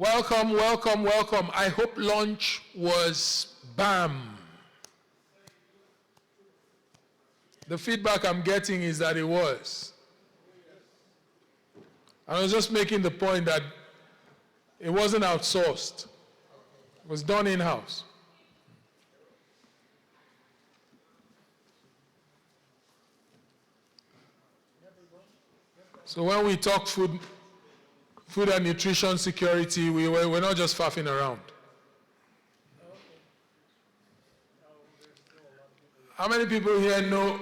Welcome, welcome, welcome. I hope lunch was bam. The feedback I'm getting is that it was. I was just making the point that it wasn't outsourced. It was done in-house. So when we talk food and nutrition security, we're not just faffing around. How many people here know,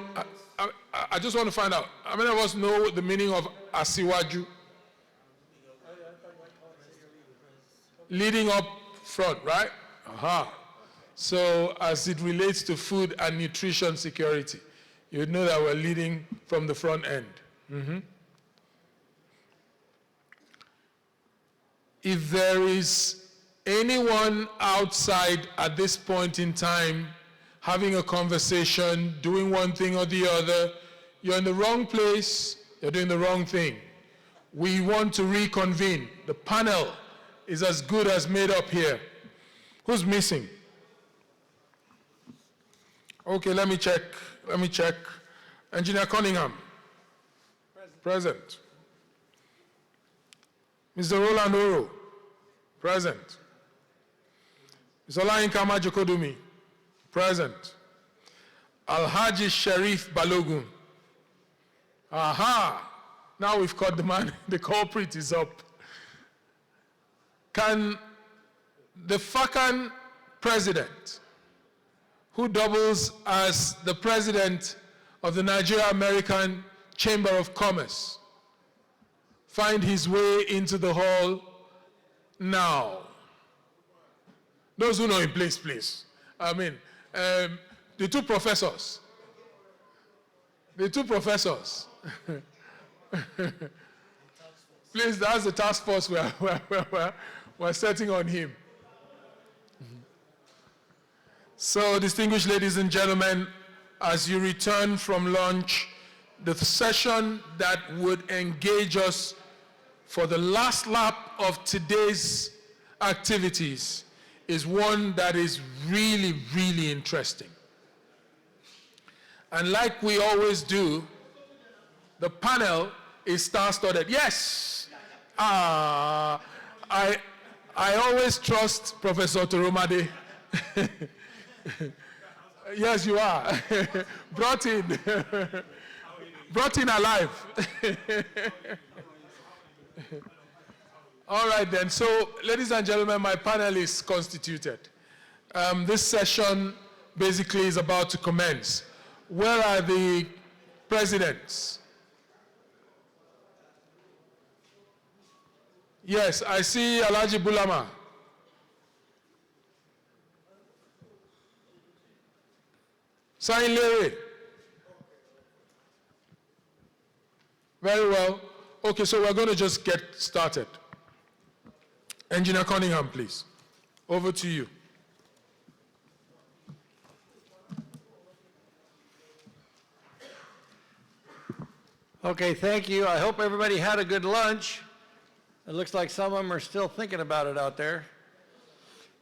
I just want to find out, how many of us know the meaning of Asiwaju? Leading up front, right? Aha. So as it relates to food and nutrition security, you would know that we're leading from the front end. Mm-hmm. If there is anyone outside at this point in time having a conversation, doing one thing or the other, you're in the wrong place, you're doing the wrong thing. We want to reconvene. The panel is as good as made up here. Who's missing? Okay, let me check. Engineer Cunningham. Present. Mr. Roland Oro, present. Mr. Olayinka Majokodumi, present. Alhaji Sharif Balogun. Aha! Now we've caught the man, the culprit is up. Can the FACAN president, who doubles as the president of the Nigeria-American Chamber of Commerce, find his way into the hall now? Those who know him, please. I mean, the two professors. Please, that's the task force we're setting on him. So, distinguished ladies and gentlemen, as you return from lunch, the session that would engage us for the last lap of today's activities is one that is really, really interesting. And like we always do, the panel is star-studded. Yes! I always trust Professor Toromade. Yes, you are. Brought in alive. All right then, so ladies and gentlemen, my panel is constituted. This session basically is about to commence. Where are the presidents? Yes, I see Alhaji Bulama. Sain Lere. Very well. Okay, so we're going to just get started. Engineer Cunningham, please. Over to you. Okay, thank you. I hope everybody had a good lunch. It looks like some of them are still thinking about it out there.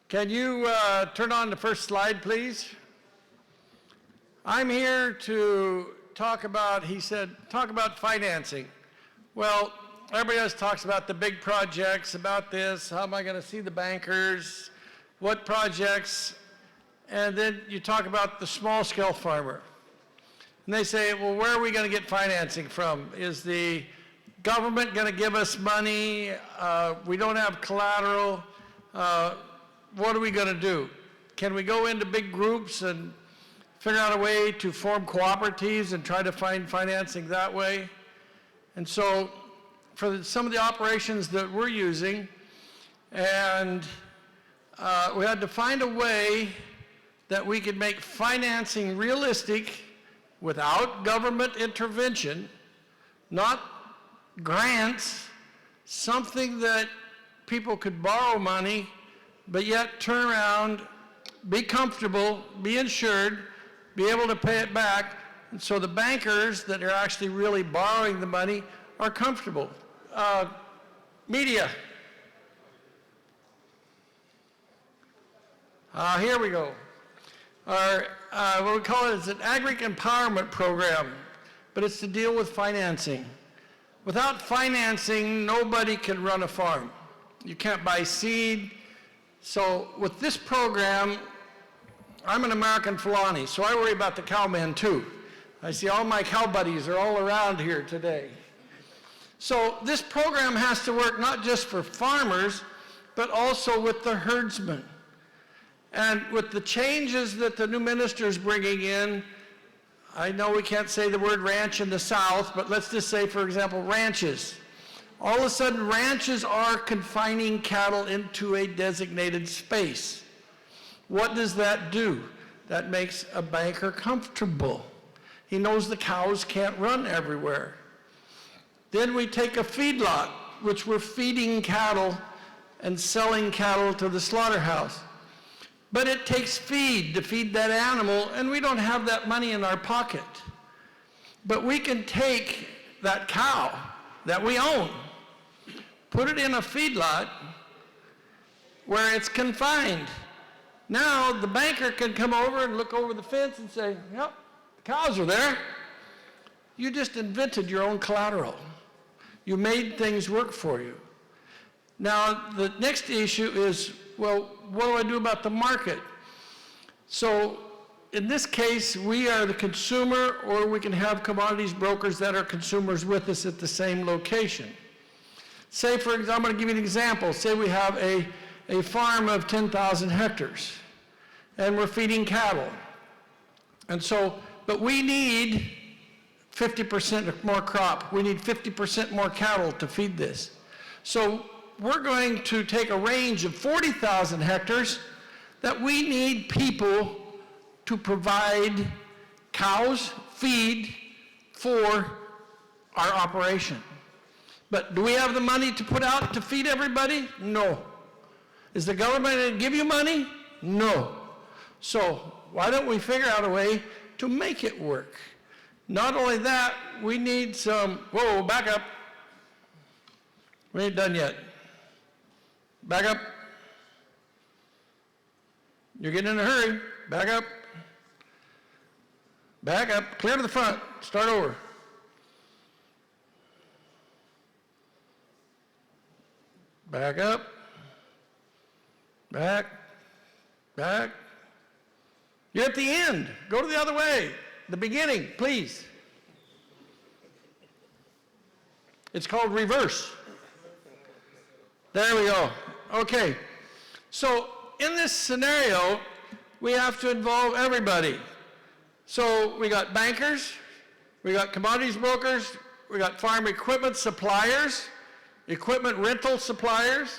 Can you turn on the first slide, please? I'm here to talk about, he said, talk about financing. Well, everybody else talks about the big projects, about this, how am I going to see the bankers, what projects, and then you talk about the small-scale farmer. And they say, well, where are we going to get financing from? Is the government going to give us money? We don't have collateral. What are we going to do? Can we go into big groups and figure out a way to form cooperatives and try to find financing that way? And so for some of the operations that we're using, and we had to find a way that we could make financing realistic without government intervention, not grants, something that people could borrow money, but yet turn around, be comfortable, be insured, be able to pay it back, and so the bankers that are actually really borrowing the money are comfortable. Media. Here we go. Our, what we call it is an agri empowerment program, but it's to deal with financing. Without financing, nobody can run a farm. You can't buy seed. So with this program, I'm an American Fulani, so I worry about the cowmen too. I see all my cow buddies are all around here today. So this program has to work not just for farmers, but also with the herdsmen. And with the changes that the new minister is bringing in, I know we can't say the word ranch in the South, but let's just say, for example, ranches. All of a sudden, ranches are confining cattle into a designated space. What does that do? That makes a banker comfortable. He knows the cows can't run everywhere. Then we take a feedlot, which we're feeding cattle and selling cattle to the slaughterhouse. But it takes feed to feed that animal, and we don't have that money in our pocket. But we can take that cow that we own, put it in a feedlot where it's confined. Now the banker can come over and look over the fence and say, yep, the cows are there. You just invented your own collateral. You made things work for you. Now the next issue is, well, what do I do about the market? So in this case, we are the consumer, or we can have commodities brokers that are consumers with us at the same location. Say, for example, I'm going to give you an example. Say we have a farm of 10,000 hectares, and we're feeding cattle. And so, but we need 50% more crop. We need 50% more cattle to feed this. So we're going to take a range of 40,000 hectares that we need people to provide cows, feed for our operation. But do we have the money to put out to feed everybody? No. Is the government going to give you money? No. So why don't we figure out a way to make it work? Not only that, we need some, whoa, back up. We ain't done yet. Back up. You're getting in a hurry. Back up. Back up. Clear to the front. Start over. Back up. Back. Back. You're at the end. Go to the other way. The beginning, please. It's called reverse. There we go. Okay. So in this scenario, we have to involve everybody. So we got bankers, we got commodities brokers, we got farm equipment suppliers, equipment rental suppliers,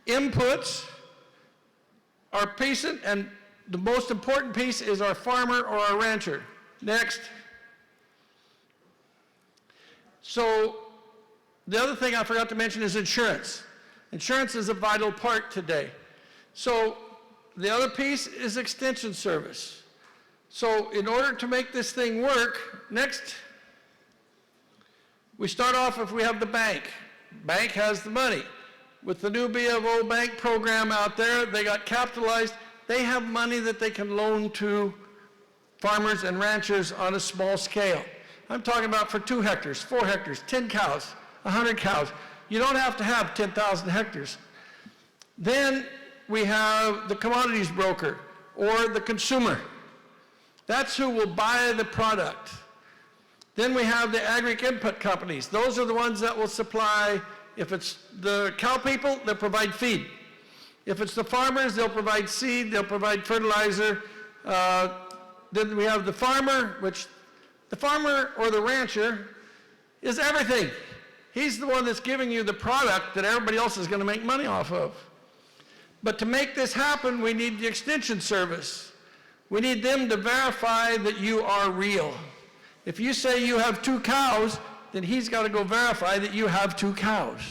inputs, our piece, and the most important piece is our farmer or our rancher. Next. So the other thing I forgot to mention is insurance. Insurance is a vital part today. So the other piece is extension service. So in order to make this thing work, next, we start off if we have the bank. Bank has the money. With the new B of O bank program out there, they got capitalized. They have money that they can loan to farmers and ranchers on a small scale. I'm talking about for 2 hectares, 4 hectares, 10 cows, 100 cows. You don't have to have 10,000 hectares. Then we have the commodities broker or the consumer. That's who will buy the product. Then we have the agri input companies. Those are the ones that will supply, if it's the cow people, they'll provide feed. If it's the farmers, they'll provide seed, they'll provide fertilizer. Then we have the farmer, which the farmer or the rancher is everything. He's the one that's giving you the product that everybody else is going to make money off of. But to make this happen, we need the extension service. We need them to verify that you are real. If you say you have 2 cows, then he's got to go verify that you have 2 cows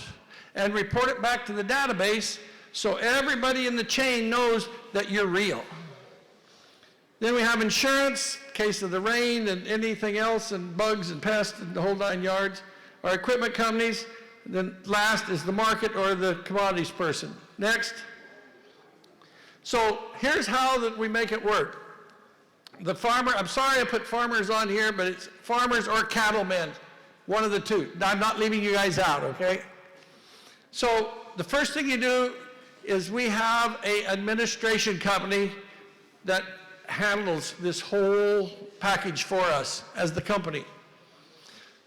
and report it back to the database so everybody in the chain knows that you're real. Then we have insurance, in case of the rain and anything else, and bugs and pests and the whole 9 yards. Our equipment companies. Then last is the market or the commodities person. Next. So here's how that we make it work. The farmer, I'm sorry I put farmers on here, but it's farmers or cattlemen, one of the two. I'm not leaving you guys out, okay? So the first thing you do is we have an administration company that handles this whole package for us as the company.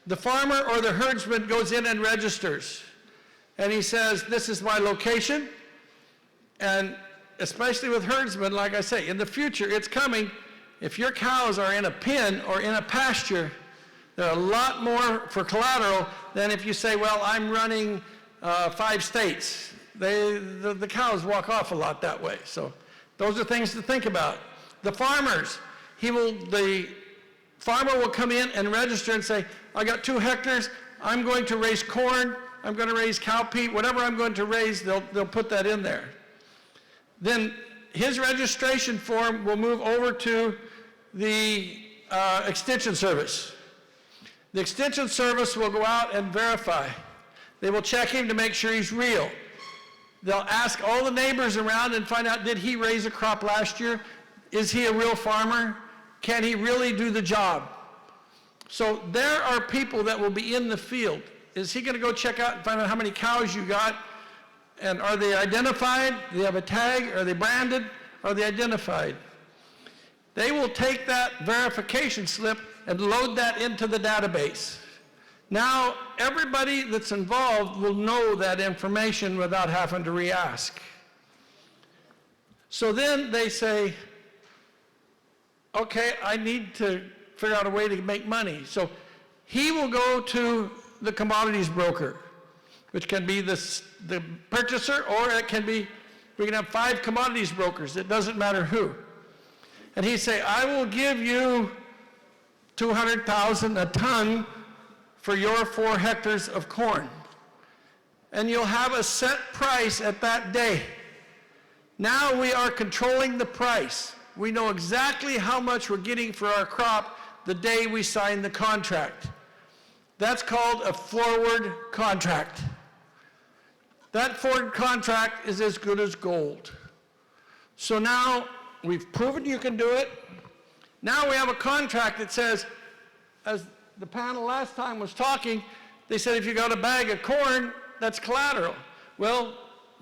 The farmer or the herdsman goes in and registers, and he says, this is my location, and especially with herdsmen, like I say, in the future, it's coming. If your cows are in a pen or in a pasture, they're a lot more for collateral than if you say, well, I'm running 5 states. The cows walk off a lot that way. So those are things to think about. The farmers, the farmer will come in and register and say, I got 2 hectares, I'm going to raise corn, I'm going to raise cowpea, whatever I'm going to raise, they'll put that in there. Then his registration form will move over to the Extension Service. The Extension Service will go out and verify. They will check him to make sure he's real. They'll ask all the neighbors around and find out, did he raise a crop last year? Is he a real farmer? Can he really do the job? So there are people that will be in the field. Is he going to go check out and find out how many cows you got? And are they identified? Do they have a tag? Are they branded? Are they identified? They will take that verification slip and load that into the database. Now, everybody that's involved will know that information without having to re-ask. So then they say, okay, I need to figure out a way to make money. So he will go to the commodities broker, which can be the purchaser, or it can be, we can have 5 commodities brokers, it doesn't matter who. And he say, I will give you 200,000 a ton for your 4 hectares of corn. And you'll have a set price at that day. Now we are controlling the price. We know exactly how much we're getting for our crop the day we sign the contract. That's called a forward contract. That forward contract is as good as gold. So now we've proven you can do it. Now we have a contract that says, as the panel last time was talking, they said if you got a bag of corn, that's collateral. Well,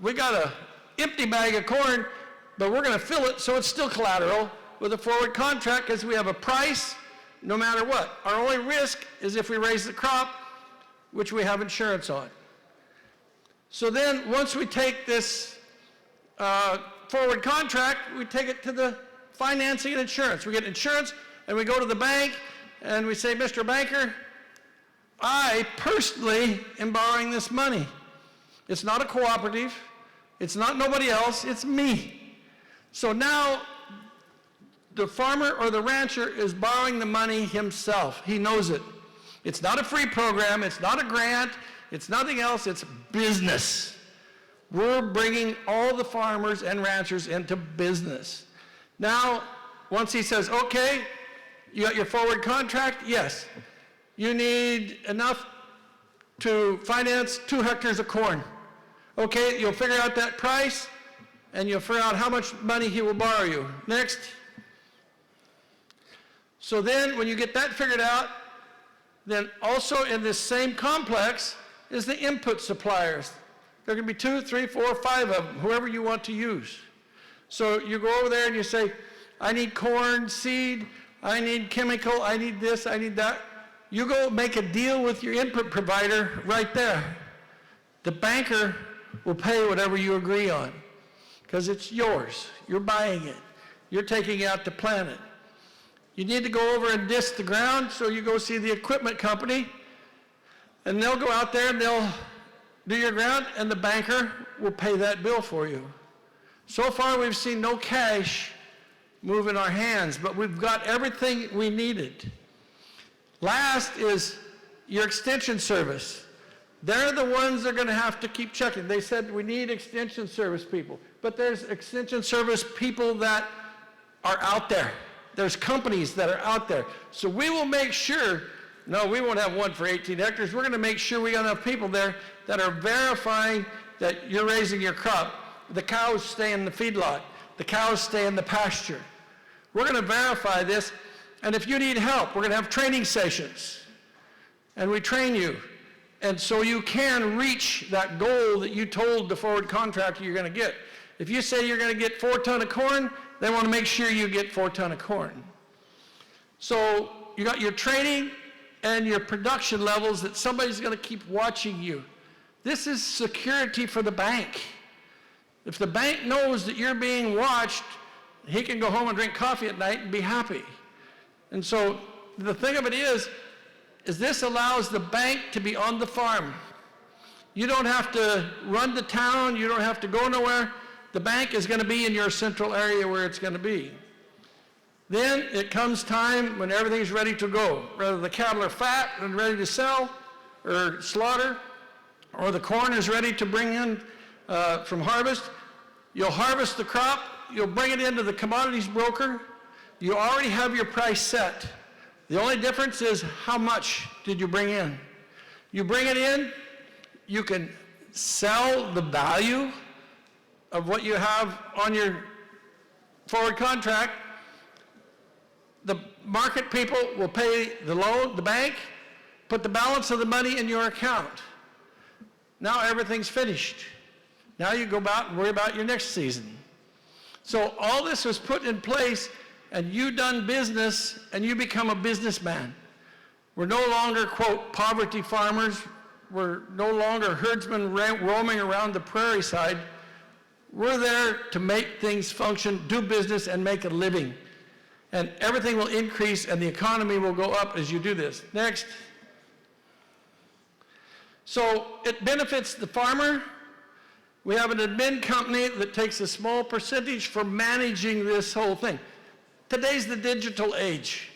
we got an empty bag of corn, but we're going to fill it so it's still collateral with a forward contract because we have a price no matter what. Our only risk is if we raise the crop, which we have insurance on. So then once we take this forward contract, we take it to the financing and insurance. We get insurance and we go to the bank and we say, Mr. Banker, I personally am borrowing this money. It's not a cooperative. It's not nobody else. It's me. So now the farmer or the rancher is borrowing the money himself. He knows it. It's not a free program. It's not a grant. It's nothing else. It's business. We're bringing all the farmers and ranchers into business. Now, once he says, okay, you got your forward contract? Yes. You need enough to finance 2 hectares of corn. Okay, you'll figure out that price and you'll figure out how much money he will borrow you. Next. So then when you get that figured out, then also in this same complex is the input suppliers. There can be 2, 3, 4, 5 of them, whoever you want to use. So you go over there and you say, I need corn, seed, I need chemical, I need this, I need that. You go make a deal with your input provider right there. The banker will pay whatever you agree on because it's yours. You're buying it. You're taking it out to plant it. You need to go over and disc the ground, so you go see the equipment company, and they'll go out there and they'll do your ground, and the banker will pay that bill for you. So far, we've seen no cash move in our hands, but we've got everything we needed. Last is your extension service. They're the ones that are going to have to keep checking. They said we need extension service people, but there's extension service people that are out there. There's companies that are out there. So we will make sure, no, we won't have one for 18 hectares. We're going to make sure we got enough people there that are verifying that you're raising your crop. The cows stay in the feedlot. the cows stay in the pasture. We're going to verify this, and if you need help, we're going to have training sessions, and we train you. And so you can reach that goal that you told the forward contractor you're going to get. If you say you're going to get 4 tons of corn, they want to make sure you get 4 tons of corn. So you got your training and your production levels that somebody's going to keep watching you. This is security for the bank. If the bank knows that you're being watched, he can go home and drink coffee at night and be happy. And so the thing of it is this allows the bank to be on the farm. You don't have to run to town, you don't have to go nowhere. The bank is going to be in your central area where it's going to be. Then it comes time when everything's ready to go. Whether the cattle are fat and ready to sell or slaughter, or the corn is ready to bring in from harvest, you'll harvest the crop, you'll bring it into the commodities broker, you already have your price set. The only difference is how much did you bring in. You bring it in, you can sell the value of what you have on your forward contract. The market people will pay the loan, the bank, put the balance of the money in your account. Now everything's finished. Now you go out and worry about your next season. So all this was put in place, and you done business, and you become a businessman. We're no longer, quote, poverty farmers. We're no longer herdsmen roaming around the prairie side. We're there to make things function, do business, and make a living. And everything will increase, and the economy will go up as you do this. Next. So it benefits the farmer. We have an admin company that takes a small percentage for managing this whole thing. Today's the digital age.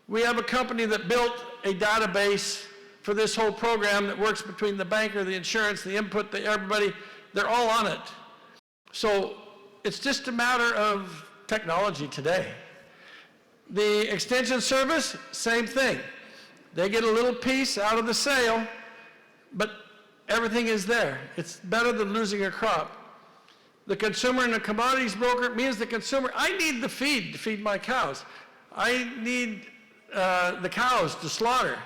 We have a company that built a database for this whole program that works between the banker, the insurance, the input, everybody. They're all on it. So it's just a matter of technology today. The extension service, same thing. They get a little piece out of the sale, but everything is there. It's better than losing a crop. The consumer and the commodities broker means the consumer, I need the feed to feed my cows. I need the cows to slaughter.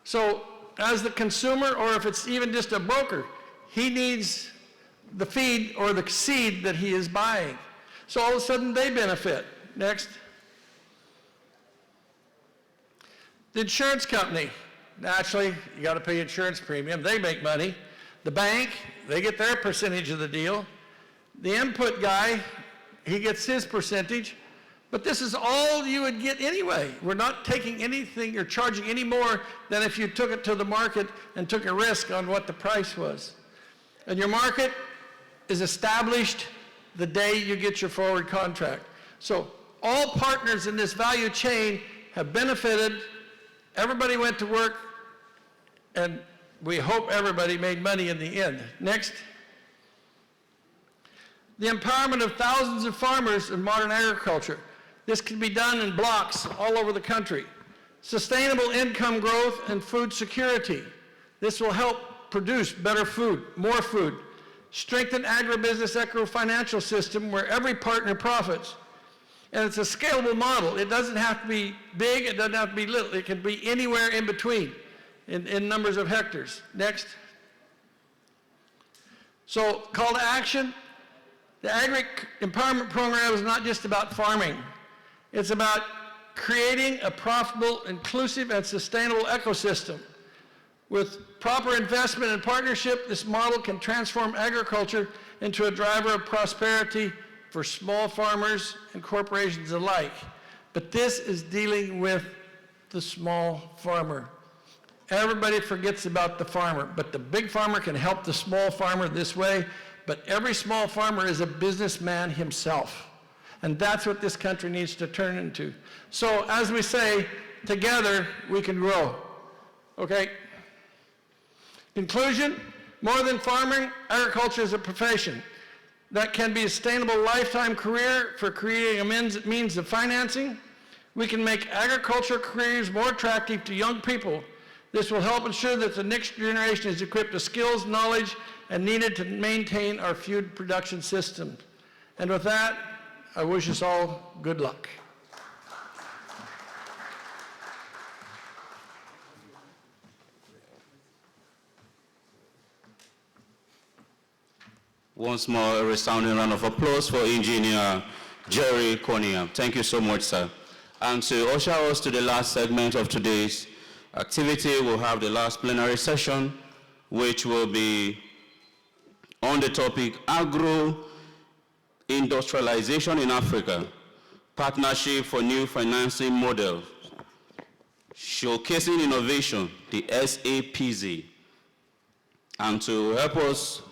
So as the consumer, or if it's even just a broker, he needs the feed or the seed that he is buying. So all of a sudden they benefit. Next. The insurance company, naturally, you got to pay insurance premium. They make money. The bank, they get their percentage of the deal. The input guy, he gets his percentage. But this is all you would get anyway. We're not taking anything or charging any more than if you took it to the market and took a risk on what the price was. And your market is established the day you get your forward contract. So all partners in this value chain have benefited. Everybody went to work, and we hope everybody made money in the end. Next. The empowerment of thousands of farmers in modern agriculture. This can be done in blocks all over the country. Sustainable income growth and food security. This will help produce better food, more food. Strengthen agribusiness eco-financial system where every partner profits. And it's a scalable model. It doesn't have to be big, it doesn't have to be little. It can be anywhere in between in numbers of hectares. Next. So, call to action. The Agri Empowerment Program is not just about farming. It's about creating a profitable, inclusive, and sustainable ecosystem. With proper investment and partnership, this model can transform agriculture into a driver of prosperity for small farmers and corporations alike. But this is dealing with the small farmer. Everybody forgets about the farmer, but the big farmer can help the small farmer this way. But every small farmer is a businessman himself. And that's what this country needs to turn into. So as we say, together we can grow. Okay? Conclusion, more than farming, agriculture is a profession that can be a sustainable lifetime career for creating a means of financing. We can make agriculture careers more attractive to young people. This will help ensure that the next generation is equipped with skills, knowledge, and needed to maintain our food production system. And with that, I wish us all good luck. Once more, a resounding round of applause for Engineer Jerry Konya. Thank you so much, sir. And to usher us to the last segment of today's activity, we'll have the last plenary session, which will be on the topic Agro-Industrialization in Africa, Partnership for New Financing Models, Showcasing Innovation, the SAPZ. And to help us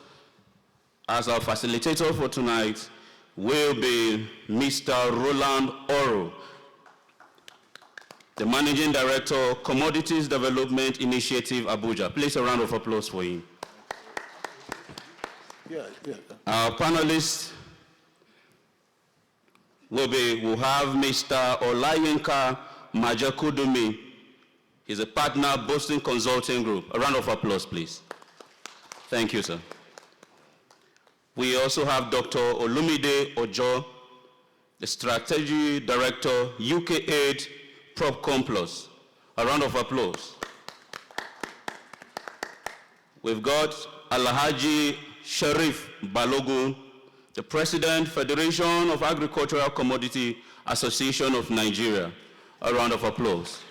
as our facilitator for tonight will be Mr. Roland Oro, the Managing Director, Commodities Development Initiative, Abuja. Please a round of applause for him. Our panelists we'll have Mr. Olayinka Majakudumi. He's a partner, Boston Consulting Group. A round of applause, please. Thank you, sir. We also have Dr. Olumide Ojo, the Strategy Director, UK Aid PropCom Plus. A round of applause. We've got Alhaji Sharif Balogun, the President, Federation of Agricultural Commodity Association of Nigeria. A round of applause.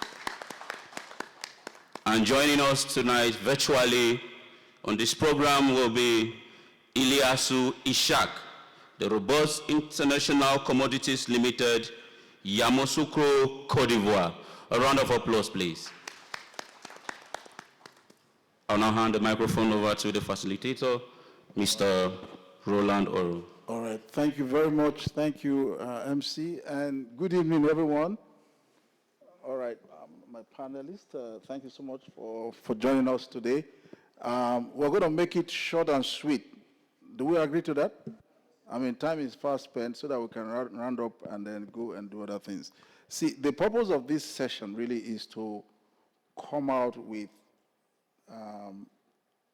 And joining us tonight virtually on this program will be Ilyasu Ishak, the Robust International Commodities Limited, Yamoussoukro, Cote d'Ivoire. A round of applause, please. I'll now hand the microphone over to the facilitator, Mr. Roland Oro. All right, thank you very much. Thank you, MC, and good evening, everyone. All right, my panelists, thank you so much for joining us today. We're going to make it short and sweet. Do we agree to that? I mean, time is fast spent so that we can round up and then go and do other things. See, the purpose of this session really is to come out with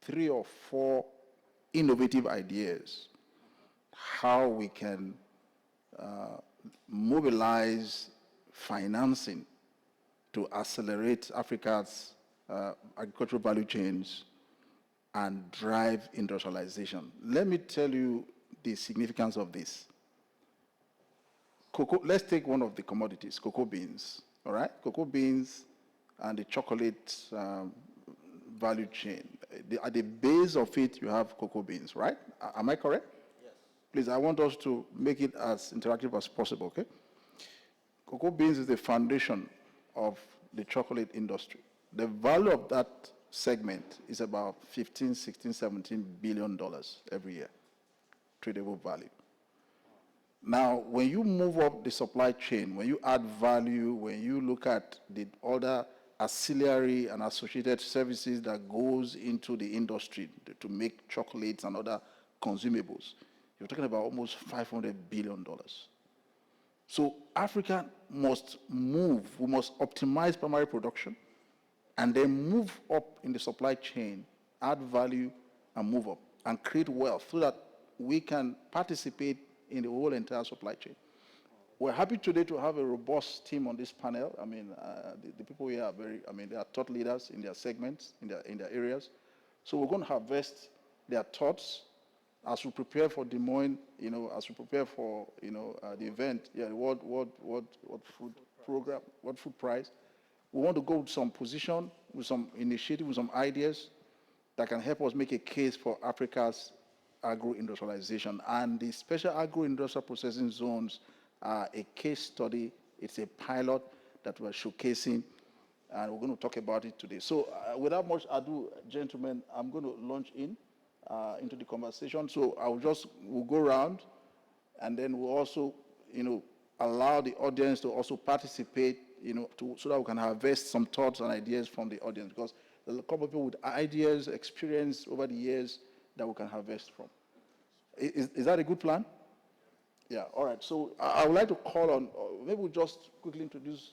3 or 4 innovative ideas how we can mobilize financing to accelerate Africa's agricultural value chains and drive industrialization. Let me tell you the significance of this. Cocoa, let's take one of the commodities, cocoa beans, all right? Cocoa beans and the chocolate value chain. At the base of it, you have cocoa beans, right? Am I correct? Yes. Please, I want us to make it as interactive as possible, okay? Cocoa beans is the foundation of the chocolate industry. The value of that segment is about $15, $16, $17 billion every year, tradable value. Now, when you move up the supply chain, when you add value, when you look at the other ancillary and associated services that goes into the industry to make chocolates and other consumables, you're talking about almost $500 billion. So Africa must move, we must optimize primary production, and then move up in the supply chain, add value, and move up, and create wealth so that we can participate in the whole entire supply chain. We're happy today to have a robust team on this panel. I mean, the people here are they are thought leaders in their segments, in their areas. So we're going to harvest their thoughts as we prepare for Des Moines, as we prepare for, the event, the World Food Program, World Food Prize. We want to go with some position, with some initiative, with some ideas that can help us make a case for Africa's agro-industrialization. And the special agro-industrial processing zones are a case study. It's a pilot that we're showcasing, and we're going to talk about it today. So without much ado, gentlemen, I'm going to launch into the conversation. So we'll go around, and then we'll also, allow the audience to also participate, so that we can harvest some thoughts and ideas from the audience, because there's a couple of people with ideas, experience over the years that we can harvest from. Is that a good plan? Yeah, all right. So I would like to call on, maybe we'll just quickly introduce,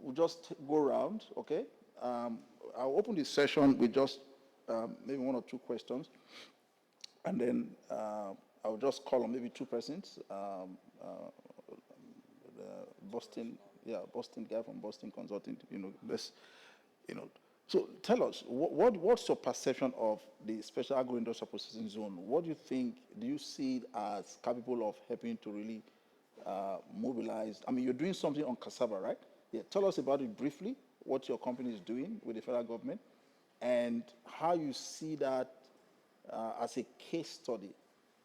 we'll just go around, okay? I'll open this session with just maybe 1 or 2 questions, and then I I'll just call on maybe two persons. The Boston guy from Boston Consulting, So tell us, what's your perception of the special agro-industrial processing zone? What do you think, do you see it as capable of helping to really mobilize? I mean, you're doing something on cassava, right? Yeah, tell us about it briefly, what your company is doing with the federal government, and how you see that as a case study,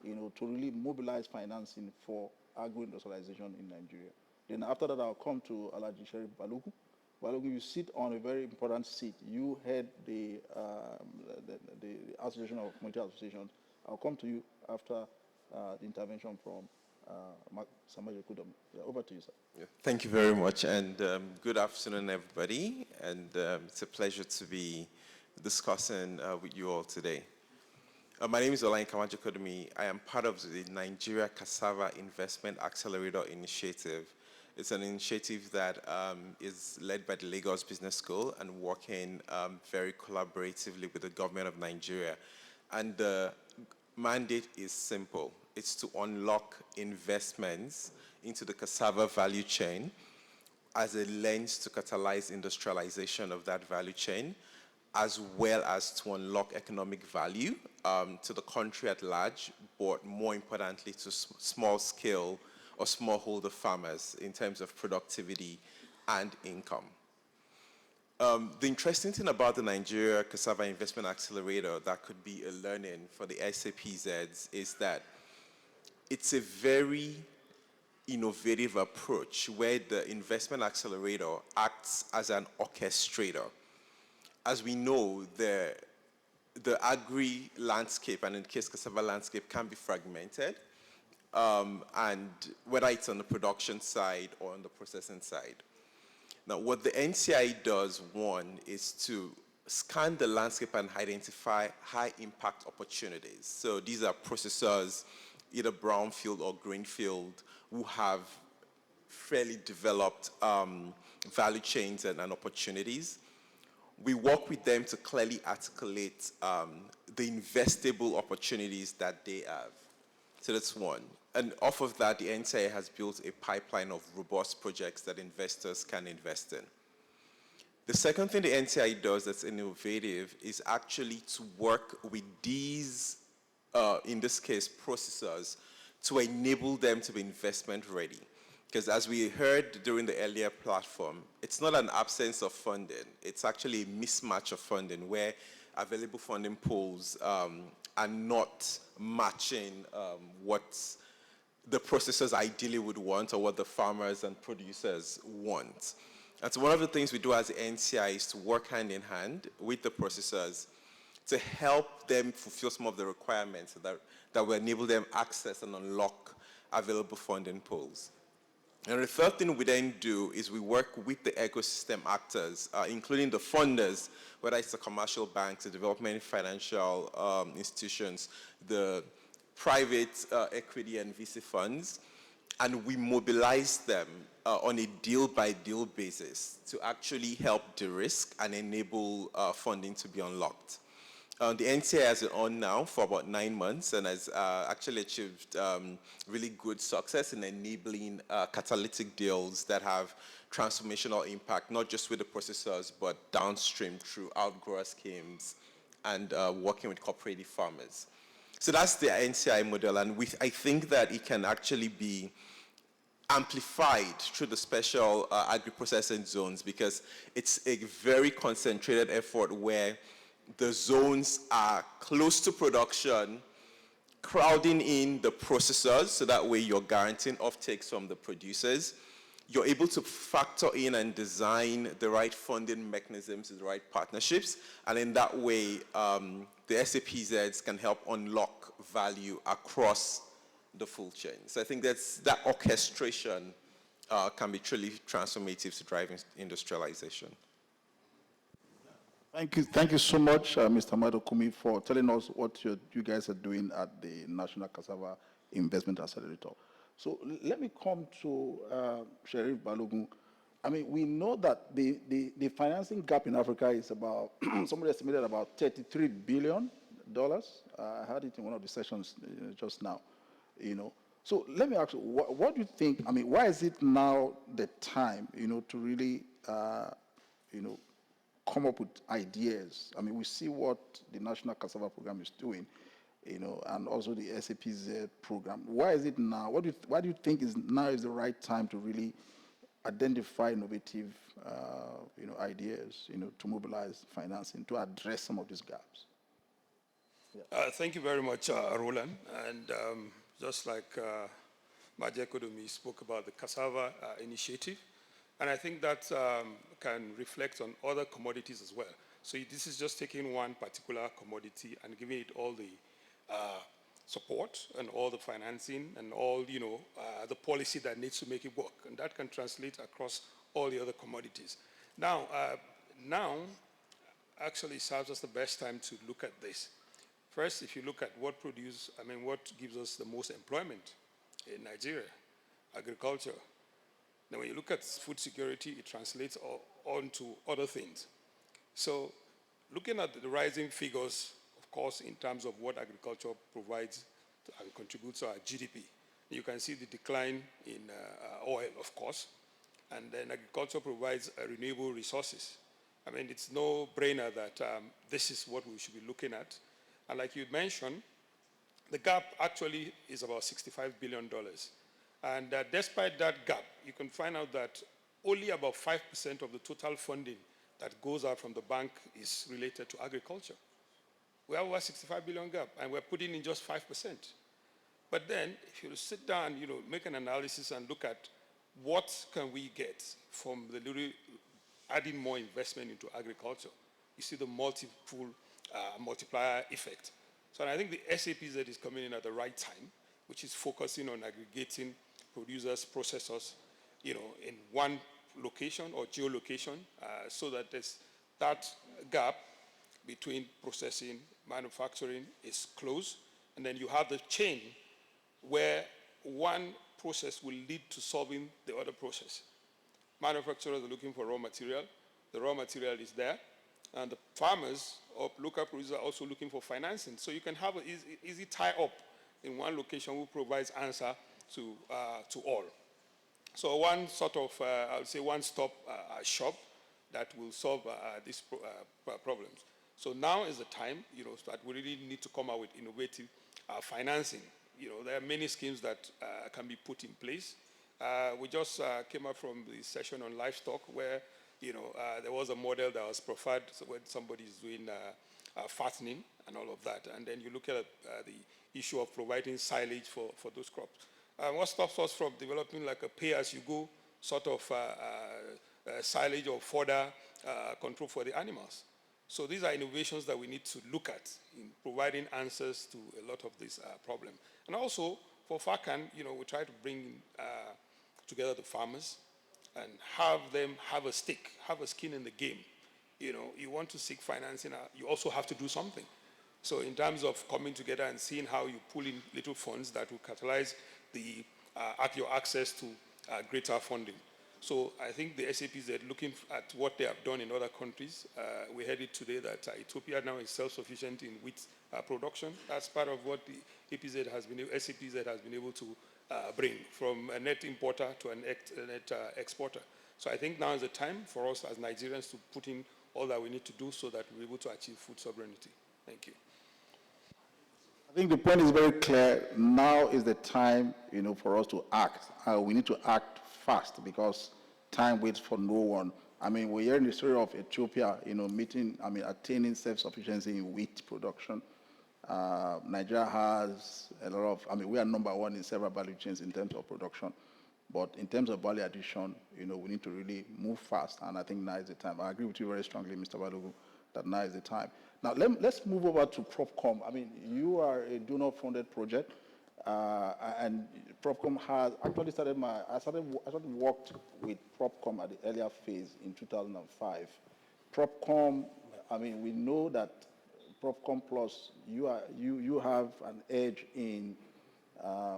to really mobilize financing for agro-industrialization in Nigeria. Then after that, I'll come to Alhaji Sheriff Balogun. Balogun, you sit on a very important seat. You head the Association of Community Associations. I'll come to you after the intervention from Samaje Kudom. Yeah, over to you, sir. Yeah, thank you very much, and good afternoon, everybody. And it's a pleasure to be discussing with you all today. My name is Olayin Kamajakodomi. I am part of the Nigeria Cassava Investment Accelerator Initiative. It's an initiative that is led by the Lagos Business School and working very collaboratively with the government of Nigeria. And the mandate is simple. It's to unlock investments into the cassava value chain as a lens to catalyze industrialization of that value chain, as well as to unlock economic value to the country at large, but more importantly to small-scale or smallholder farmers in terms of productivity and income. The interesting thing about the Nigeria Cassava Investment Accelerator that could be a learning for the SAPZs is that it's a very innovative approach where the investment accelerator acts as an orchestrator. As we know, the agri landscape, and in the case cassava landscape, can be fragmented, and whether it's on the production side or on the processing side. Now, what the NCI does, one, is to scan the landscape and identify high-impact opportunities. So these are processors, either brownfield or greenfield, who have fairly developed value chains and opportunities. We work with them to clearly articulate the investable opportunities that they have. So that's one. And off of that, the NCI has built a pipeline of robust projects that investors can invest in. The second thing the NCI does that's innovative is actually to work with these, in this case, processors, to enable them to be investment ready. Because as we heard during the earlier platform, it's not an absence of funding. It's actually a mismatch of funding where available funding pools are not matching what the processors ideally would want or what the farmers and producers want. And so one of the things we do as the NCI is to work hand in hand with the processors to help them fulfill some of the requirements that will enable them access and unlock available funding pools. And the third thing we then do is we work with the ecosystem actors, including the funders, whether it's the commercial banks, the development financial institutions, the private equity and VC funds, and we mobilize them on a deal-by-deal basis to actually help de-risk and enable funding to be unlocked. The NCA has been on now for about 9 months and has actually achieved really good success in enabling catalytic deals that have transformational impact, not just with the processors, but downstream through outgrower schemes and working with cooperative farmers. So that's the NCI model, and I think that it can actually be amplified through the special agri-processing zones because it's a very concentrated effort where the zones are close to production, crowding in the processors, so that way you're guaranteeing offtakes from the producers. You're able to factor in and design the right funding mechanisms, the right partnerships, and in that way, the SAPZs can help unlock value across the full chain. So I think that orchestration can be truly transformative to driving industrialization. Thank you so much, Mr. Madokumi, for telling us what you guys are doing at the National Cassava Investment Accelerator. So let me come to Sheriff Balogun. I mean, we know that the financing gap in Africa is about, somebody estimated about $33 billion. I heard it in one of the sessions just now. So let me ask you, what do you think, why is it now the time, to really, come up with ideas? We see what the National Cassava Program is doing, and also the SAPZ program. Why is it now? Why do you think now is the right time to really identify innovative, ideas, to mobilize financing to address some of these gaps? Thank you very much, Roland. And just like Maja Kodomi spoke about the cassava initiative, and I think that can reflect on other commodities as well. So this is just taking one particular commodity and giving it all the support and all the financing and all, the policy that needs to make it work. And that can translate across all the other commodities. Now actually serves us the best time to look at this. First, if you look at what gives us the most employment in Nigeria, agriculture. Now, when you look at food security, it translates onto other things. So, looking at the rising figures, of course, in terms of what agriculture provides and contributes to our GDP, you can see the decline in oil, of course, and then agriculture provides renewable resources. It's no brainer that this is what we should be looking at. And like you mentioned, the gap actually is about $65 billion. And despite that gap, you can find out that only about 5% of the total funding that goes out from the bank is related to agriculture. We have over 65 billion gap, and we're putting in just 5%. But then, if you sit down, make an analysis and look at what can we get from the little adding more investment into agriculture, you see the multiplier effect. So I think the SAPZ is coming in at the right time, which is focusing on aggregating producers, processors, in one location or geolocation, so that that gap between processing, manufacturing is closed, and then you have the chain where one process will lead to solving the other process. Manufacturers are looking for raw material. The raw material is there. And the farmers or local producers are also looking for financing. So you can have an easy tie-up in one location who provides answer to all. So one sort of, I would say, one-stop shop that will solve these problems. So now is the time, that we really need to come out with innovative financing. There are many schemes that can be put in place. We just came up from the session on livestock where, there was a model that was preferred when somebody is doing fattening and all of that. And then you look at the issue of providing silage for those crops. What stops us from developing like a pay-as-you-go sort of silage or fodder control for the animals? So these are innovations that we need to look at in providing answers to a lot of these problems. And also, for FACAN, we try to bring together the farmers and have them have a stake, have a skin in the game. You want to seek financing, you also have to do something. So in terms of coming together and seeing how you pull in little funds that will catalyze your access to greater funding. So I think the SAPZ, looking at what they have done in other countries, we heard it today that Ethiopia now is self-sufficient in wheat production. That's part of what the SAPZ has been able to bring from a net importer to a net exporter. So I think now is the time for us as Nigerians to put in all that we need to do so that we're able to achieve food sovereignty. Thank you. I think the point is very clear. Now is the time, for us to act. We need to act fast because time waits for no one. We're hearing the story of Ethiopia, attaining self-sufficiency in wheat production. Nigeria has a lot of, we are number one in several value chains in terms of production. But in terms of value addition, we need to really move fast. And I think now is the time. I agree with you very strongly, Mr. Balogun, that now is the time. Now, let's move over to PropCom. You are a donor-funded project. And PropCom has actually I worked with PropCom at the earlier phase in 2005. PropCom, we know that PropCom Plus, you have an edge in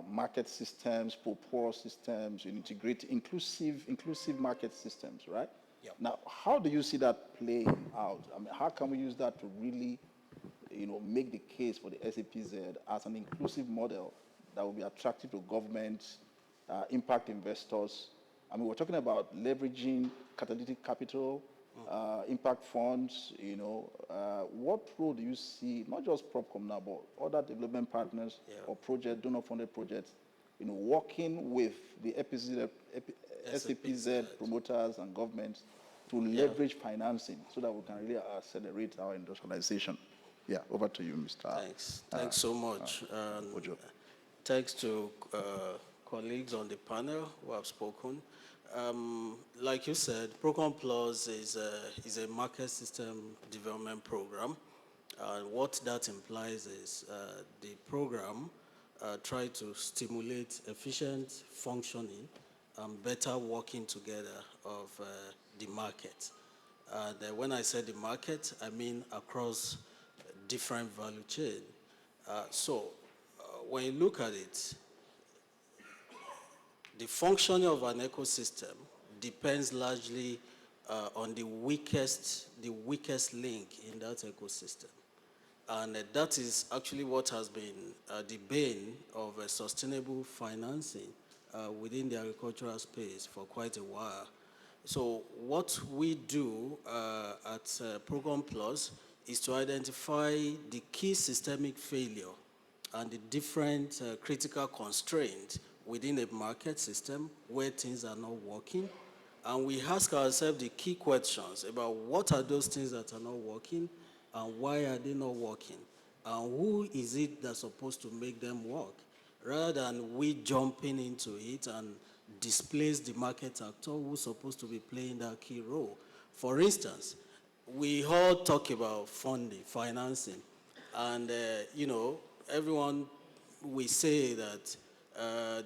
market systems, POPOR systems, integrate inclusive market systems, right? Yep. Now, how do you see that playing out? How can we use that to really, make the case for the SAPZ as an inclusive model that will be attractive to government, impact investors. I mean, we're talking about leveraging catalytic capital, impact funds, what role do you see, not just PropCom now, but other development partners or donor-funded projects, working with the SAPZ promoters and governments to leverage financing so that we can really accelerate our industrialization? Yeah, over to you, Mr. Thanks so much. Ojo. Thanks to colleagues on the panel who have spoken. Like you said, Program Plus is a market system development program. What that implies is the program try to stimulate efficient functioning and better working together of the market. And when I say the market, I mean across different value chain. When you look at it, the functioning of an ecosystem depends largely on the weakest link in that ecosystem. And that is actually what has been the bane of sustainable financing within the agricultural space for quite a while. So what we do at Program Plus is to identify the key systemic failure and the different critical constraints within a market system where things are not working. And we ask ourselves the key questions about what are those things that are not working and why are they not working? And who is it that's supposed to make them work? Rather than we jumping into it and displace the market actor who's supposed to be playing that key role. For instance, we all talk about funding, financing, and everyone will say that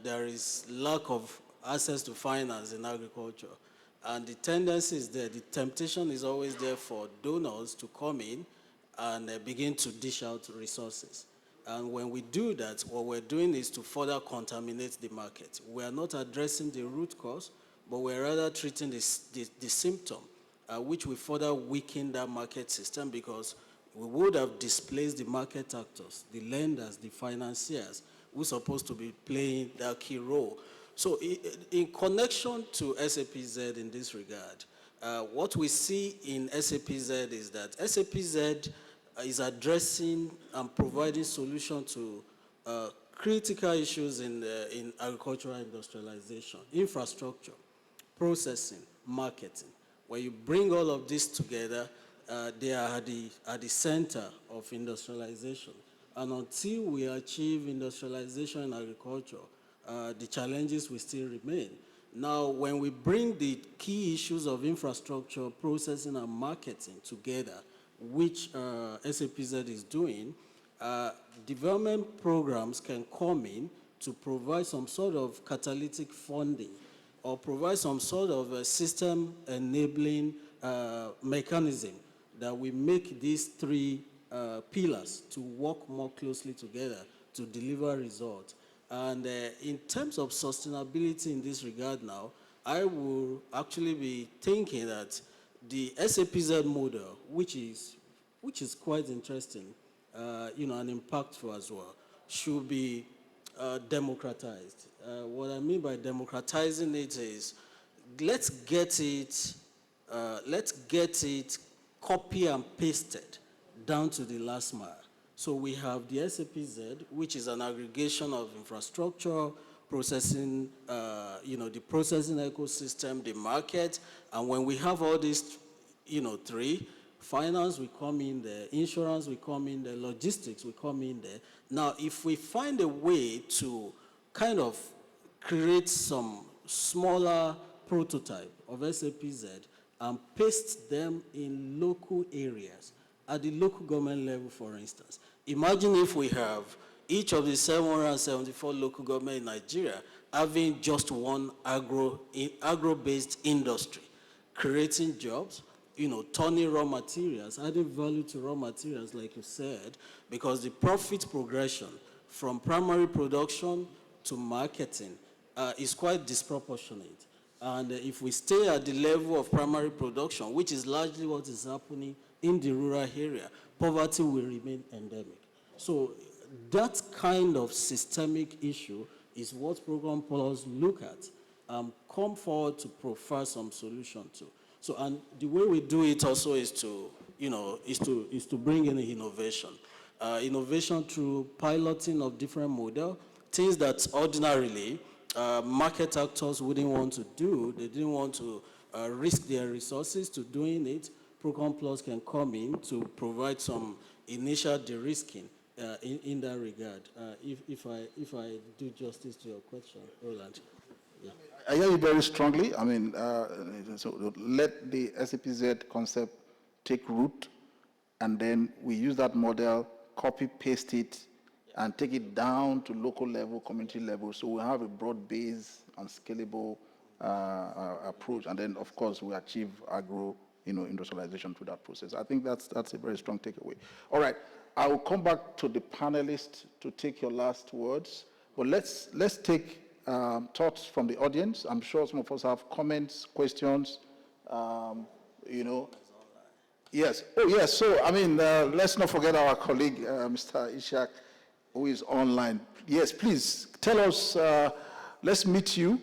there is lack of access to finance in agriculture. And the tendency is there, the temptation is always there for donors to come in and begin to dish out resources. And when we do that, what we're doing is to further contaminate the market. We are not addressing the root cause, but we're rather treating the symptom, which will further weaken that market system because we would have displaced the market actors, the lenders, the financiers, who are supposed to be playing that key role. So in connection to SAPZ in this regard, what we see in SAPZ is that SAPZ is addressing and providing solutions to critical issues in agricultural industrialization, infrastructure, processing, marketing. When you bring all of this together, they are at the center of industrialization. And until we achieve industrialization in agriculture, the challenges will still remain. Now, when we bring the key issues of infrastructure, processing, and marketing together, which SAPZ is doing, development programs can come in to provide some sort of catalytic funding or provide some sort of system-enabling mechanism that will make these three pillars to work more closely together to deliver results. And in terms of sustainability in this regard now, I will actually be thinking that the SAPZ model, which is quite interesting, and impactful as well, should be democratized. What I mean by democratizing it is, let's get it copy and pasted down to the last mile. So we have the SAPZ, which is an aggregation of infrastructure, processing, the processing ecosystem, the market, and when we have all these, three, finance will come in there, insurance will come in there, logistics will come in there. Now, if we find a way to kind of create some smaller prototype of SAPZ and paste them in local areas, at the local government level, for instance. Imagine if we have each of the 774 local governments in Nigeria having just one agro-based industry, creating jobs, turning raw materials, adding value to raw materials, like you said, because the profit progression from primary production to marketing is quite disproportionate. And if we stay at the level of primary production, which is largely what is happening in the rural area, poverty will remain endemic. So that kind of systemic issue is what Program Plus look at, come forward to profile some solution to. So, and the way we do it also is to, is to bring in innovation. Innovation through piloting of different models, things that ordinarily market actors wouldn't want to do. They didn't want to risk their resources to doing it. Program Plus can come in to provide some initial de-risking in that regard. If I do justice to your question, Roland. Yeah. I hear you very strongly. I mean, so let the SAPZ concept take root, and then we use that model, copy, paste it, and take it down to local level, community level. So we have a broad base and scalable approach. And then, of course, we achieve agro, industrialization through that process. I think that's a very strong takeaway. All right, I will come back to the panelists to take your last words. But let's take thoughts from the audience. I'm sure some of us have comments, questions, Yes. Oh, yes. So, I mean, let's not forget our colleague, Mr. Ishak, who is online. Yes, please tell us, let's meet you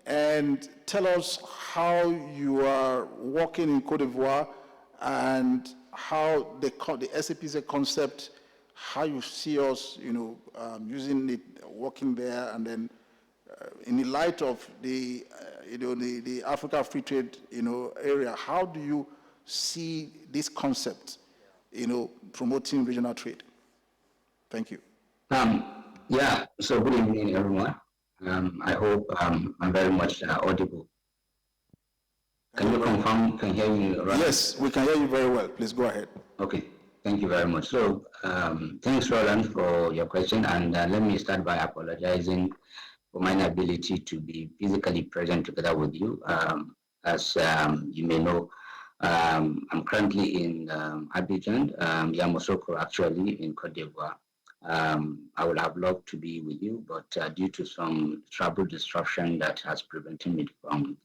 and tell us how you are working in Cote d'Ivoire and how the SAPZ concept, how you see us, using it, working there, and then in the light of the, the Africa Free Trade, area, how do you see this concept, promoting regional trade? Thank you. Yeah, so good evening, everyone. I hope I'm very much audible. Can you confirm you can hear me, right? Yes, we can hear you very well. Please go ahead. Okay, thank you very much. So thanks, Roland, for your question. And let me start by apologizing for my inability to be physically present together with you. As you may know, I'm currently in Abidjan, Yamoussoukro, actually, in Cote d'Ivoire. I would have loved to be with you, but due to some travel disruption that has prevented me from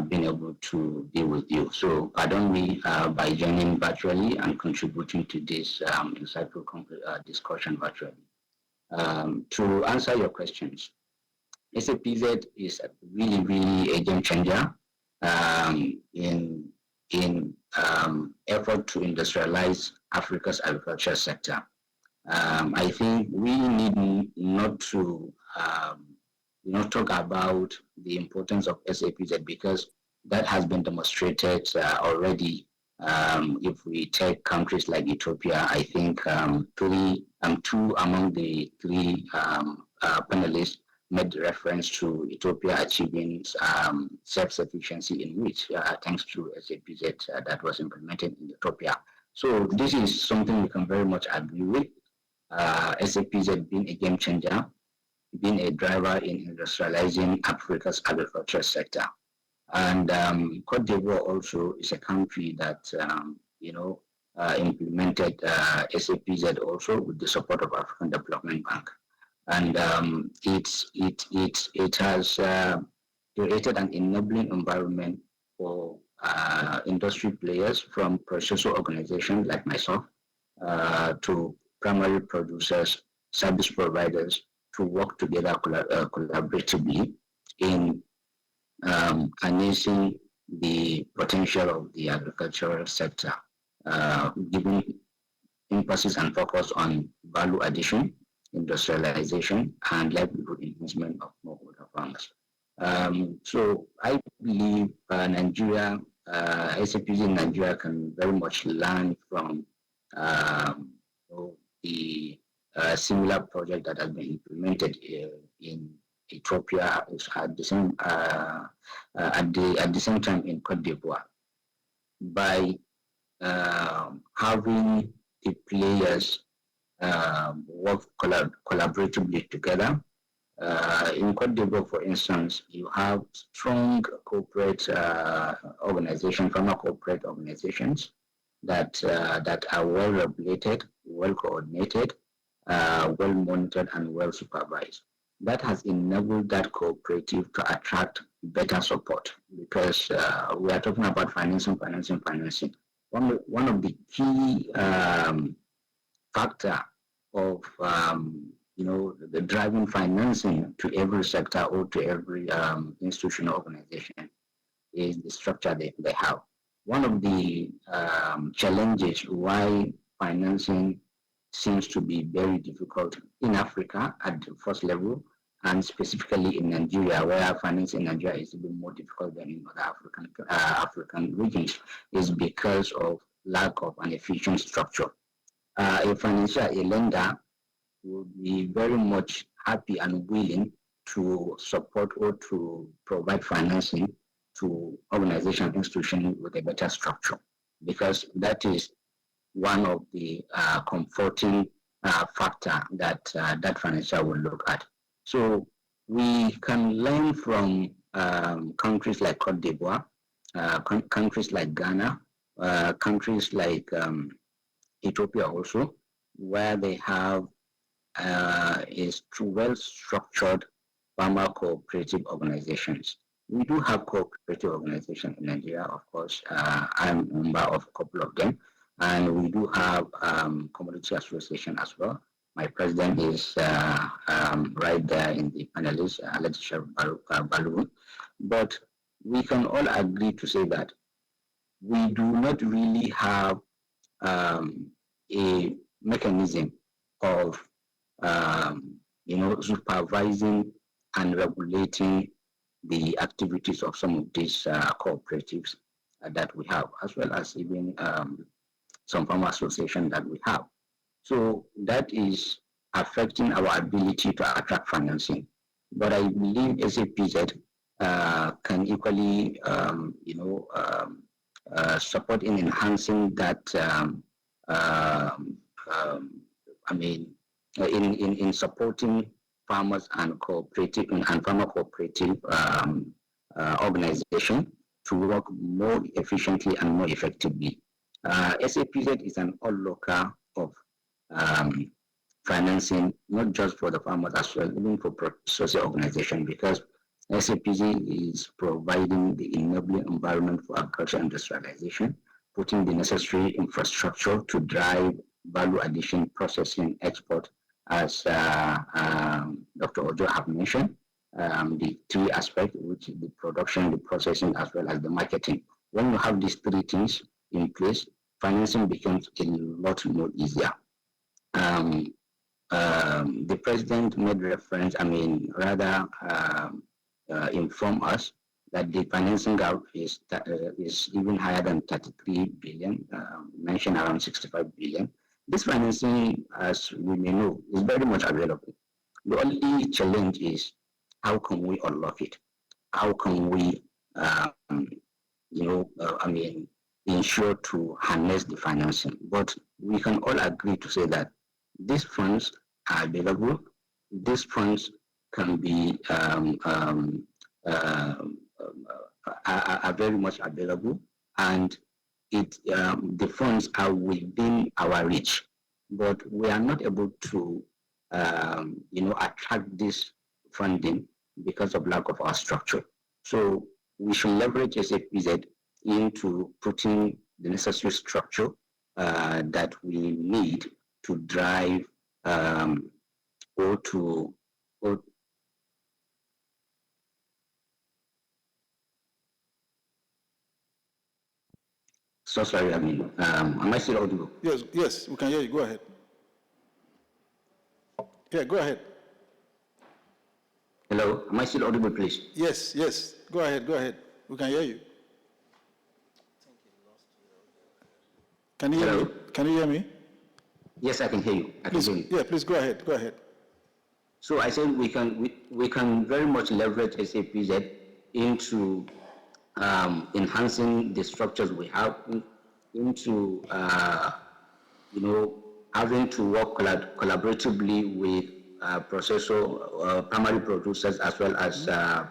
being able to be with you. So pardon me by joining virtually and contributing to this insightful discussion virtually. To answer your questions, SAPZ is really, really a game changer in effort to industrialize Africa's agriculture sector. I think we need not to talk about the importance of SAPZ because that has been demonstrated already. If we take countries like Ethiopia, I think two among the three panelists made reference to Ethiopia achieving self-sufficiency in wheat, thanks to SAPZ that was implemented in Ethiopia. So this is something we can very much agree with. SAPZ being a game changer, being a driver in industrializing Africa's agriculture sector. And Cote d'Ivoire also is a country that, implemented SAPZ also with the support of African Development Bank. And it has created an enabling environment for industry players from processor organizations like myself to primary producers, service providers to work together collaboratively in harnessing the potential of the agricultural sector, giving emphasis and focus on value addition, industrialization, and livelihood enhancement of smallholder farmers. So I believe Nigeria, SAPZ in Nigeria can very much learn from the similar project that has been implemented in Ethiopia at the same time in Cote d'Ivoire by having the players work collaboratively together. In Cote d'Ivoire, for instance, you have strong corporate organizations, farmer corporate organizations that are well regulated, well coordinated, well monitored, and well supervised. That has enabled that cooperative to attract better support because we are talking about financing. One of the key factor of the driving financing to every sector or to every institutional organization is the structure they have. One of the challenges why financing seems to be very difficult in Africa at the first level, and specifically in Nigeria, where financing in Nigeria is even more difficult than in other African regions, is because of lack of an efficient structure. A lender will be very much happy and willing to support or to provide financing to organizations and institutions with a better structure, because that is one of the comforting factor that that financier will look at. So we can learn from countries like Cote d'Ivoire, countries like Ghana, countries like Ethiopia also, where they have is well-structured farmer cooperative organizations. We do have cooperative organizations in Nigeria, of course. I'm a member of a couple of them, and we do have community association as well. My president is right there in the panelists, Letitia Balloon. But we can all agree to say that we do not really have a mechanism of supervising and regulating the activities of some of these cooperatives that we have, as well as even some farmer associations that we have. So that is affecting our ability to attract financing. But I believe SAPZ can equally, support in enhancing that. In supporting farmers and cooperative and farmer cooperative organization to work more efficiently and more effectively. SAPZ is an all-local of financing, not just for the farmers as well, even for social organization, because SAPZ is providing the enabling environment for agricultural industrialization, putting the necessary infrastructure to drive value addition, processing, export, as Dr. Ojo have mentioned, the three aspects, which is the production, the processing, as well as the marketing. When you have these three things in place, financing becomes a lot more easier. The president made reference, inform us that the financing gap is even higher than 33 billion, mentioned around 65 billion. This financing, as we may know, is very much available. The only challenge is how can we unlock it? How can we, ensure to harness the financing? But we can all agree to say that these funds are available. These funds can be are very much available, and the funds are within our reach, but we are not able to attract this funding because of lack of our structure. So we should leverage SAPZ into putting the necessary structure that we need to drive So sorry, am I still audible? Yes, we can hear you. Go ahead. Yeah, go ahead. Hello, am I still audible, please? Yes. Go ahead. We can hear you. Can you hear me? Can you hear me? Yes, I can hear you. Please, yeah, please go ahead. So I said we can very much leverage SAPZ into enhancing the structures we have, into having to work collaboratively with primary producers as well as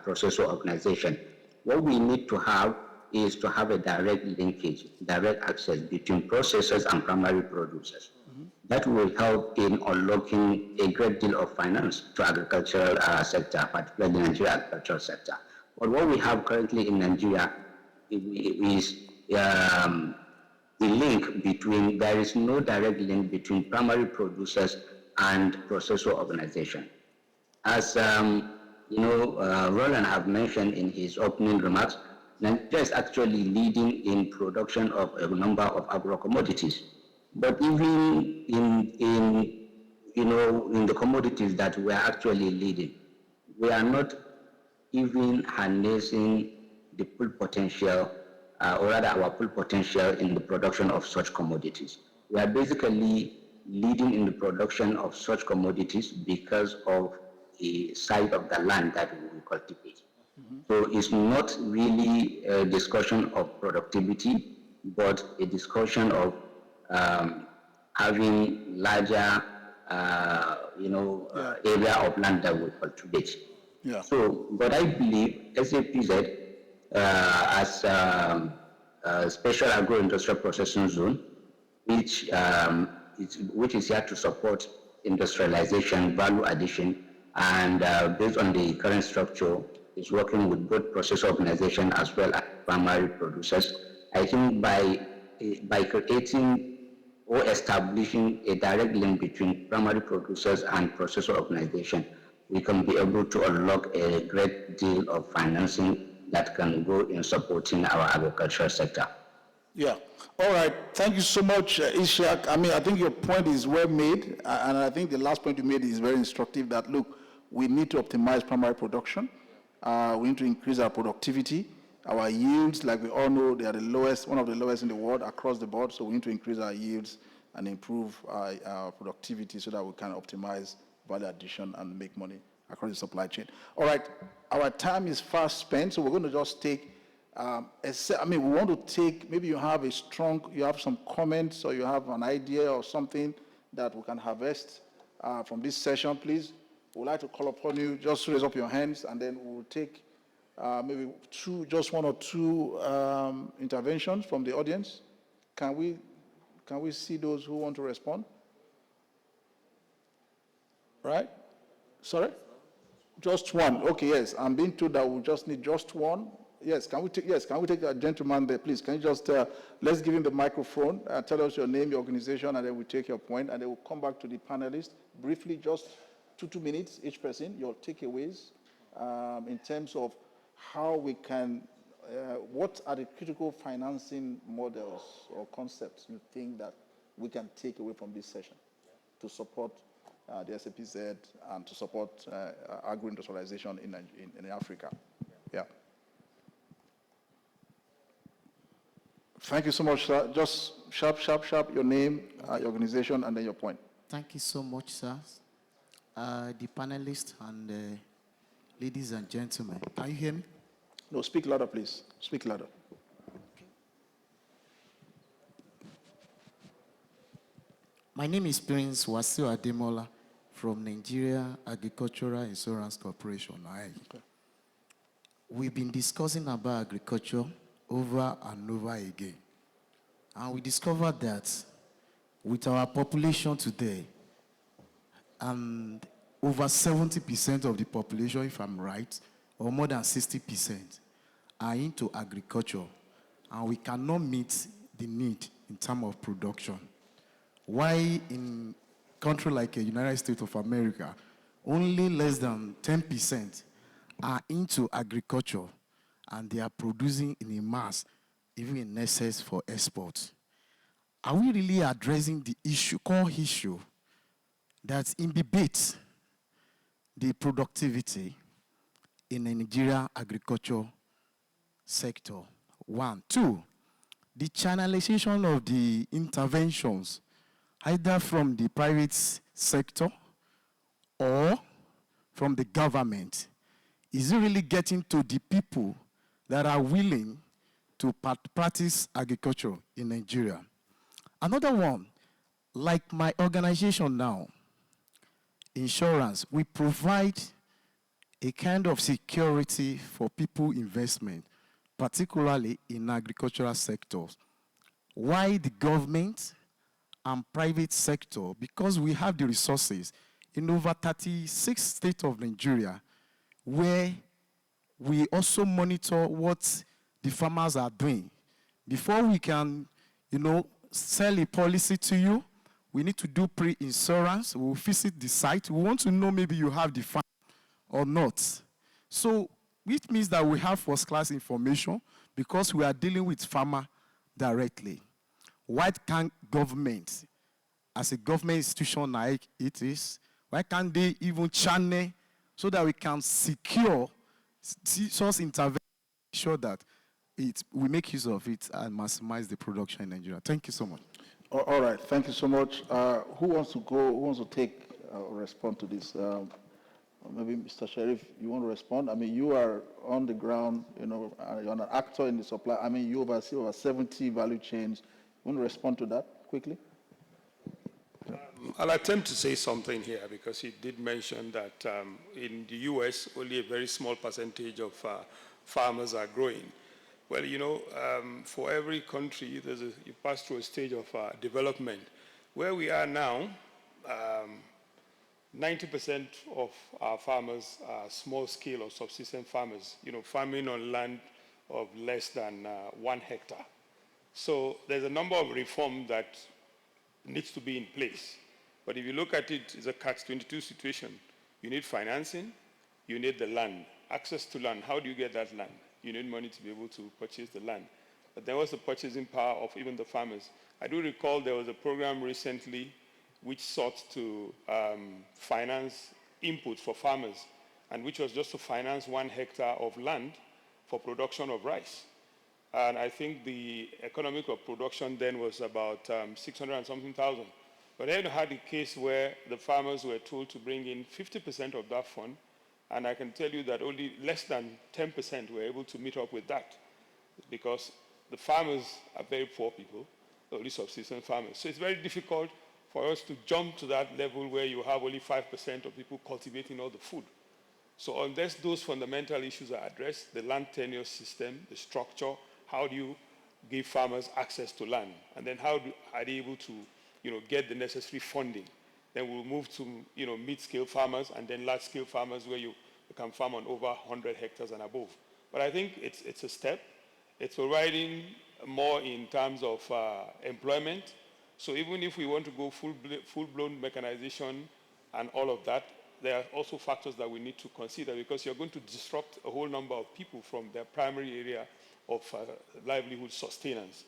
processor organization. What we need to have is to have a direct linkage, direct access between processors and primary producers. That will help in unlocking a great deal of finance to agricultural sector, particularly the Nigeria agricultural sector. But what we have currently in Nigeria is the link between, there is no direct link between primary producers and processor organization. As Roland have mentioned in his opening remarks, Nigeria is actually leading in production of a number of agro-commodities. But even in the commodities that we are actually leading, we are not even harnessing the full potential, or rather our full potential in the production of such commodities. We are basically leading in the production of such commodities because of the size of the land that we cultivate. So it's not really a discussion of productivity, but a discussion of having larger, area of land that we cultivate. Yeah. So, but I believe SAPZ, as a special agro-industrial processing zone, which is here to support industrialization, value addition, and based on the current structure, is working with both process organization as well as primary producers. I think by creating or establishing a direct link between primary producers and processor organization, we can be able to unlock a great deal of financing that can go in supporting our agricultural sector. Yeah. All right. Thank you so much, Ishak. I mean, I think your point is well made, and I think the last point you made is very instructive that, look, we need to optimize primary production. We need to increase our productivity. Our yields, like we all know, they are the lowest, one of the lowest in the world across the board, so we need to increase our yields and improve our productivity so that we can optimize value addition and make money across the supply chain. All right, our time is fast spent, so we're going to just take, we want to take, maybe you have some comments or you have an idea or something that we can harvest from this session, please. We'd like to call upon you, just raise up your hands, and then we'll take maybe just one or two interventions from the audience. Can we see those who want to respond? Right? Sorry? Just one. Okay, yes. I'm being told that we just need just one. Yes, can we take a gentleman there, please? Can you just, let's give him the microphone, tell us your name, your organization, and then we'll take your point, and then we'll come back to the panelists. Briefly, just 2 minutes, each person, your takeaways in terms of how we can, what are the critical financing models or concepts you think that we can take away from this session to support the SAPZ and to support agro-industrialization in Africa? Yeah. Thank you so much, sir. Just sharp, your name, your organization, and then your point. Thank you so much, sir. The panelists and ladies and gentlemen, can you hear me? No, speak louder, please. Speak louder. Okay. My name is Prince Wasiu Ademola from Nigeria Agricultural Insurance Corporation. Okay. We've been discussing about agriculture over and over again. And we discovered that with our population today, and over 70% of the population, if I'm right, or more than 60%, are into agriculture, and we cannot meet the need in terms of production. Why in a country like the United States of America, only less than 10% are into agriculture, and they are producing in a mass, even in excess for export. Are we really addressing the core issue that inhibits the productivity in the Nigeria agriculture sector? 1. 2, the channelization of the interventions, either from the private sector or from the government, is it really getting to the people that are willing to practice agriculture in Nigeria? Another one, like my organization now, insurance, we provide a kind of security for people investment, particularly in agricultural sectors. Why the government and private sector? Because we have the resources in over 36 states of Nigeria, where we also monitor what the farmers are doing. Before we can, sell a policy to you, We need to do pre-insurance. We'll visit the site. We want to know maybe you have the farm or not. So, which means that we have first-class information because we are dealing with farmer directly. Why can't government, as a government institution like it is, why can't they even channel so that we can secure source intervention, ensure that we make use of it and maximize the production in Nigeria? Thank you so much. All right, thank you so much. Who wants to go, who wants to take or respond to this? Maybe Mr. Sheriff, you want to respond? I mean, you are on the ground, you know, you're an actor in the supply. I mean, you oversee over 70 value chains. You want to respond to that quickly? I'll attempt to say something here because he did mention that in the U.S., only a very small percentage of farmers are growing. Well, you know, for every country, you pass through a stage of development. Where we are now, 90% of our farmers are small-scale or subsistence farmers, you know, farming on land of less than 1 hectare. So there's a number of reforms that needs to be in place. But if you look at it, it's a catch-22 situation. You need financing, you need the land, access to land. How do you get that land? You need money to be able to purchase the land. But there was the purchasing power of even the farmers. I do recall there was a program recently which sought to finance inputs for farmers, and which was just to finance 1 hectare of land for production of rice. And I think the economic of production then was about 600 and something thousand. But then you had a case where the farmers were told to bring in 50% of that fund, and I can tell you that only less than 10% were able to meet up with that, because the farmers are very poor people, only subsistence farmers. So it's very difficult for us to jump to that level where you have only 5% of people cultivating all the food. So unless those fundamental issues are addressed, the land tenure system, the structure, how do you give farmers access to land? And then how are they able to, you know, get the necessary funding? Then we'll move to, you know, mid-scale farmers and then large-scale farmers where you can farm on over 100 hectares and above. But I think it's a step. It's providing more in terms of employment. So even if we want to go full-blown mechanization and all of that, there are also factors that we need to consider, because you're going to disrupt a whole number of people from their primary area of livelihood sustenance.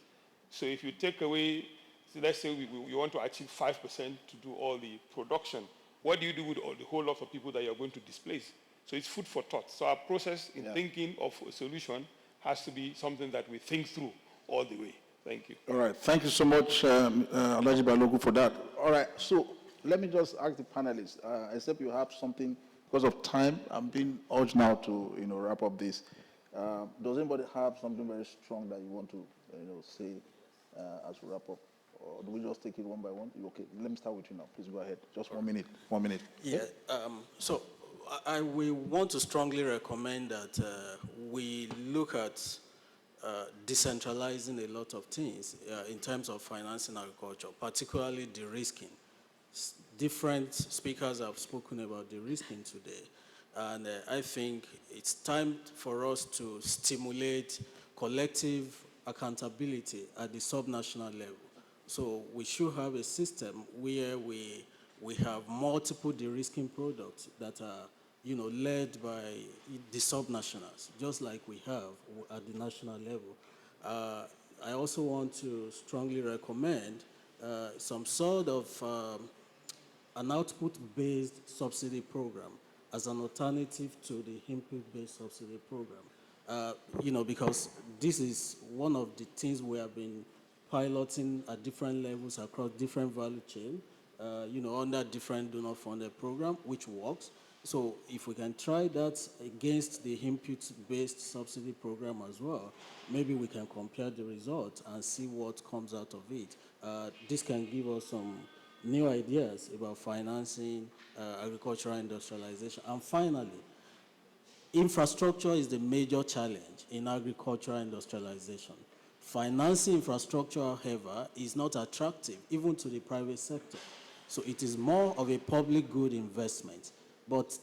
So if you take away, so let's say we want to achieve 5% to do all the production, what do you do with the whole lot of people that you're going to displace? So it's food for thought. So our process in thinking of a solution has to be something that we think through all the way. Thank you. All right, thank you so much, Alhaji Balogun, for that. All right, so let me just ask the panelists, except you have something, because of time, I'm being urged now to, you know, wrap up this. Does anybody have something very strong that you want to, you know, say as we wrap up? Or do we just take it one by one? Okay, let me start with you now. Please go ahead. Just 1 minute. 1 minute. Yeah, so I will want to strongly recommend that we look at decentralizing a lot of things in terms of financing agriculture, particularly de-risking. Different speakers have spoken about de-risking today, and I think it's time for us to stimulate collective accountability at the subnational level. So we should have a system where we have multiple de-risking products that are, you know, led by the subnationals, just like we have at the national level. I also want to strongly recommend some sort of an output-based subsidy program as an alternative to the input-based subsidy program. You know, because this is one of the things we have been piloting at different levels across different value chain, you know, under different donor-funded program, which works. So if we can try that against the input-based subsidy program as well, maybe we can compare the results and see what comes out of it. This can give us some new ideas about financing agricultural industrialization. And finally, infrastructure is the major challenge in agricultural industrialization. Financing infrastructure, however, is not attractive even to the private sector. So it is more of a public good investment. But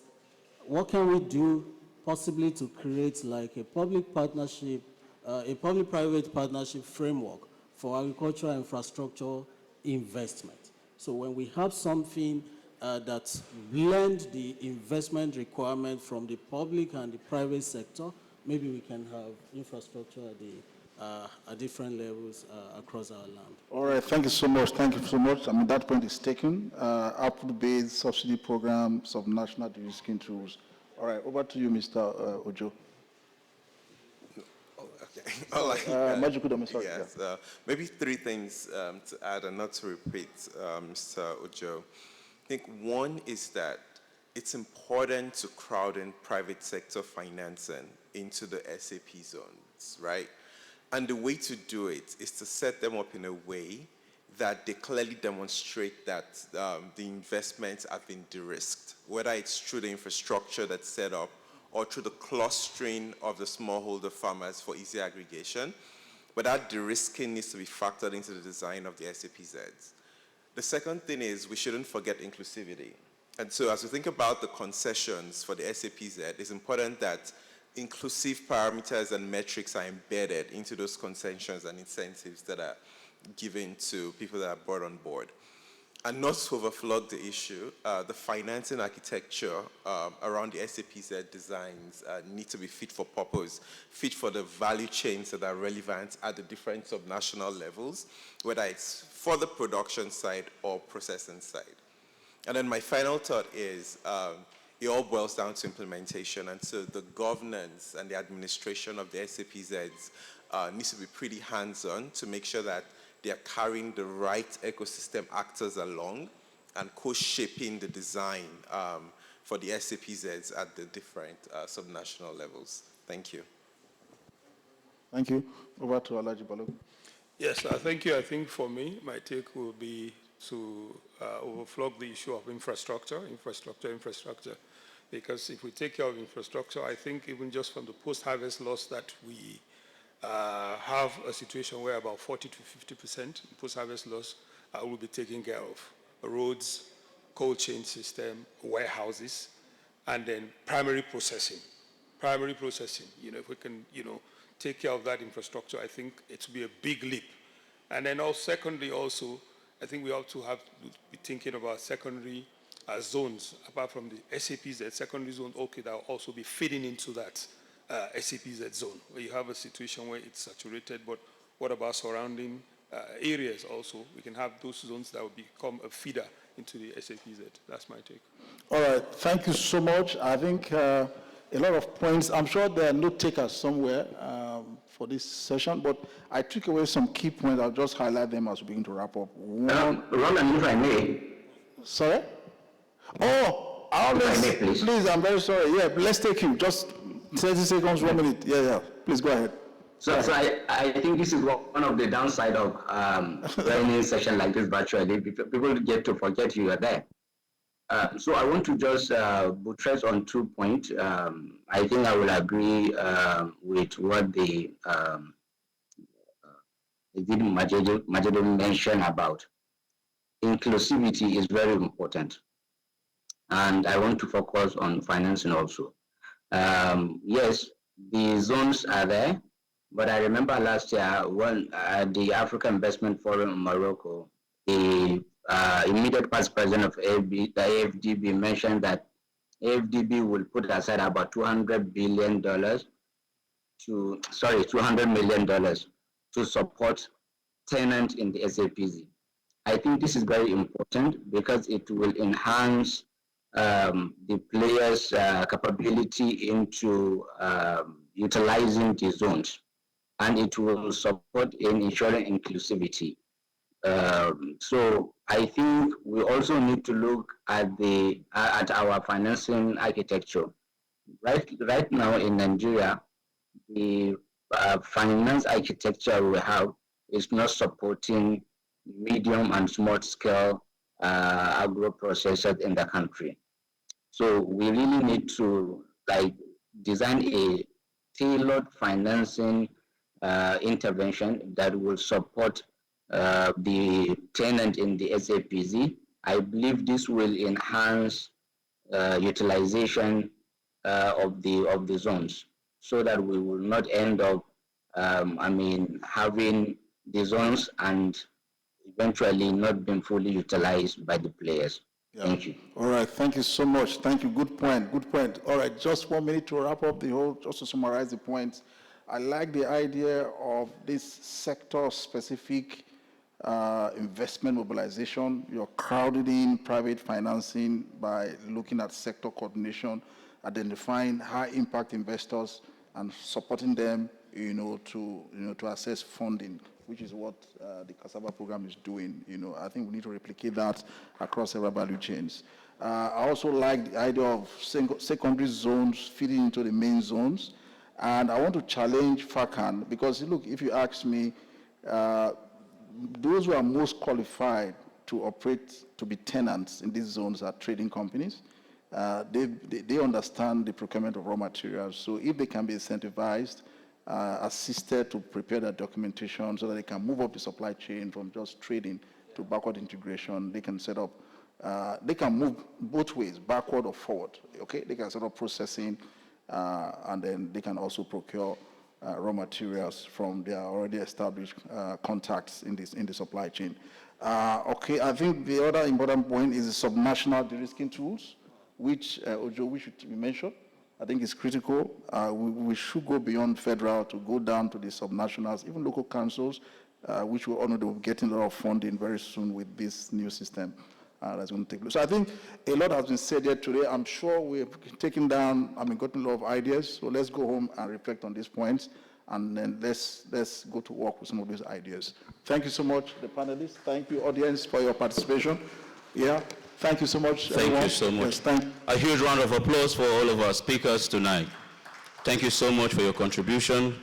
what can we do possibly to create like a public partnership, a public-private partnership framework for agricultural infrastructure investment? So when we have something that blend the investment requirement from the public and the private sector, maybe we can have infrastructure at different levels across our land. All right, thank you so much. Thank you so much. I mean, that point is taken. Output-based subsidy programs of national de-risking tools. All right, over to you, Mr. Ojo. Okay. All right. Sorry. Yes, maybe three things to add and not to repeat, Mr. Ojo. I think one is that it's important to crowd in private sector financing into the SAP zones, right? And the way to do it is to set them up in a way that they clearly demonstrate that the investments have been de-risked, whether it's through the infrastructure that's set up or through the clustering of the smallholder farmers for easy aggregation. But that de-risking needs to be factored into the design of the SAPZs. The second thing is we shouldn't forget inclusivity. And so as we think about the concessions for the SAPZ, it's important that inclusive parameters and metrics are embedded into those concessions and incentives that are given to people that are brought on board. And not to overflog the issue, the financing architecture around the SAPZ designs need to be fit for purpose, fit for the value chains that are relevant at the different subnational levels, whether it's for the production side or processing side. And then my final thought is it all boils down to implementation. And so the governance and the administration of the SAPZs needs to be pretty hands-on to make sure that they are carrying the right ecosystem actors along and co-shaping the design for the SAPZs at the different subnational levels. Thank you. Thank you. Over to Alaji Balogun. Yes, thank you. I think for me, my take will be to overflog the issue of infrastructure. Because if we take care of infrastructure, I think even just from the post-harvest loss that we have a situation where about 40 to 50% post-harvest loss will be taken care of. Roads, cold chain system, warehouses, and then primary processing. If we can, take care of that infrastructure, I think it will be a big leap. And then secondly, I think we ought to be thinking about secondary zones, apart from the SAPZ, secondary zones, that will also be feeding into that SAPZ zone, where you have a situation where it's saturated, but what about surrounding areas also? We can have those zones that will become a feeder into the SAPZ. That's my take. All right, thank you so much. I think a lot of points. I'm sure there are note takers somewhere for this session, but I took away some key points. I'll just highlight them as we begin to wrap up. Roland, if I may. Sorry? Oh, please, I'm very sorry. Yeah, let's take you. Just 30 seconds, 1 minute. Yeah. Please go ahead. So I think this is one of the downside of running a session like this virtually. People get to forget you are there. So I want to just buttress on 2 points. I think I will agree with what the Majedo mentioned about. Inclusivity is very important. And I want to focus on financing also. Yes, the zones are there, but I remember last year when the African Investment Forum in Morocco, the immediate past president of the AFDB mentioned that AFDB will put aside about $200 million to support tenants in the SAPZ. I think this is very important because it will enhance the players' capability into utilizing the zones, and it will support in ensuring inclusivity. So I think we also need to look at at our financing architecture. Right now in Nigeria, the finance architecture we have is not supporting medium and small scale agro processors in the country. So we really need to design a tailored financing intervention that will support the tenant in the SAPZ. I believe this will enhance utilization of the zones, so that we will not end up, having the zones and eventually not been fully utilized by the players. Yeah. Thank you. All right, thank you so much. Thank you, good point, good point. All right, just 1 minute to wrap up the whole, just to summarize the points. I like the idea of this sector-specific investment mobilization. You're crowding in private financing by looking at sector coordination, identifying high-impact investors and supporting them, to access funding, which is what the Cassava program is doing. I think we need to replicate that across several value chains. I also like the idea of secondary zones feeding into the main zones. And I want to challenge FACAN because, look, if you ask me, those who are most qualified to operate, to be tenants in these zones are trading companies. They understand the procurement of raw materials. So if they can be incentivized, assisted to prepare their documentation so that they can move up the supply chain from just trading to backward integration, they can set up, they can move both ways, backward or forward, okay? They can set up processing, and then they can also procure raw materials from their already established contacts in the supply chain. Okay, I think the other important point is the subnational de-risking tools, which Ojo, we should mention. I think it's critical. We should go beyond federal to go down to the subnationals, even local councils, which we all know they will be getting a lot of funding very soon with this new system. That's going to take place. So I think a lot has been said here today. I'm sure we've taken down, gotten a lot of ideas. So let's go home and reflect on these points, and then let's go to work with some of these ideas. Thank you so much, the panelists. Thank you, audience, for your participation. Yeah, thank you so much, Thank everyone. you so much. Yes, a huge round of applause for all of our speakers tonight. Thank you so much for your contribution.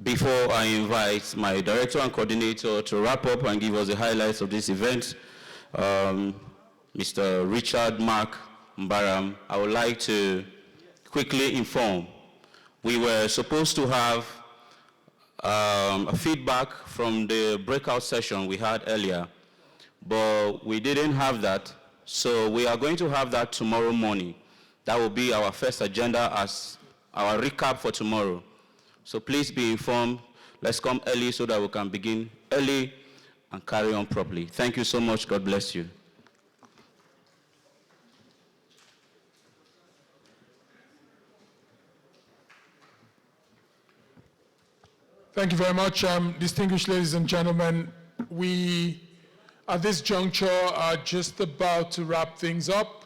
Before I invite my director and coordinator to wrap up and give us the highlights of this event, Mr. Richard Mark Mbaram, I would like to quickly inform. We were supposed to have a feedback from the breakout session we had earlier, but we didn't have that, so we are going to have that tomorrow morning. That will be our first agenda as our recap for tomorrow. So please be informed. Let's come early so that we can begin early and carry on properly. Thank you so much. God bless you. Thank you very much. Distinguished ladies and gentlemen, we, at this juncture, are just about to wrap things up.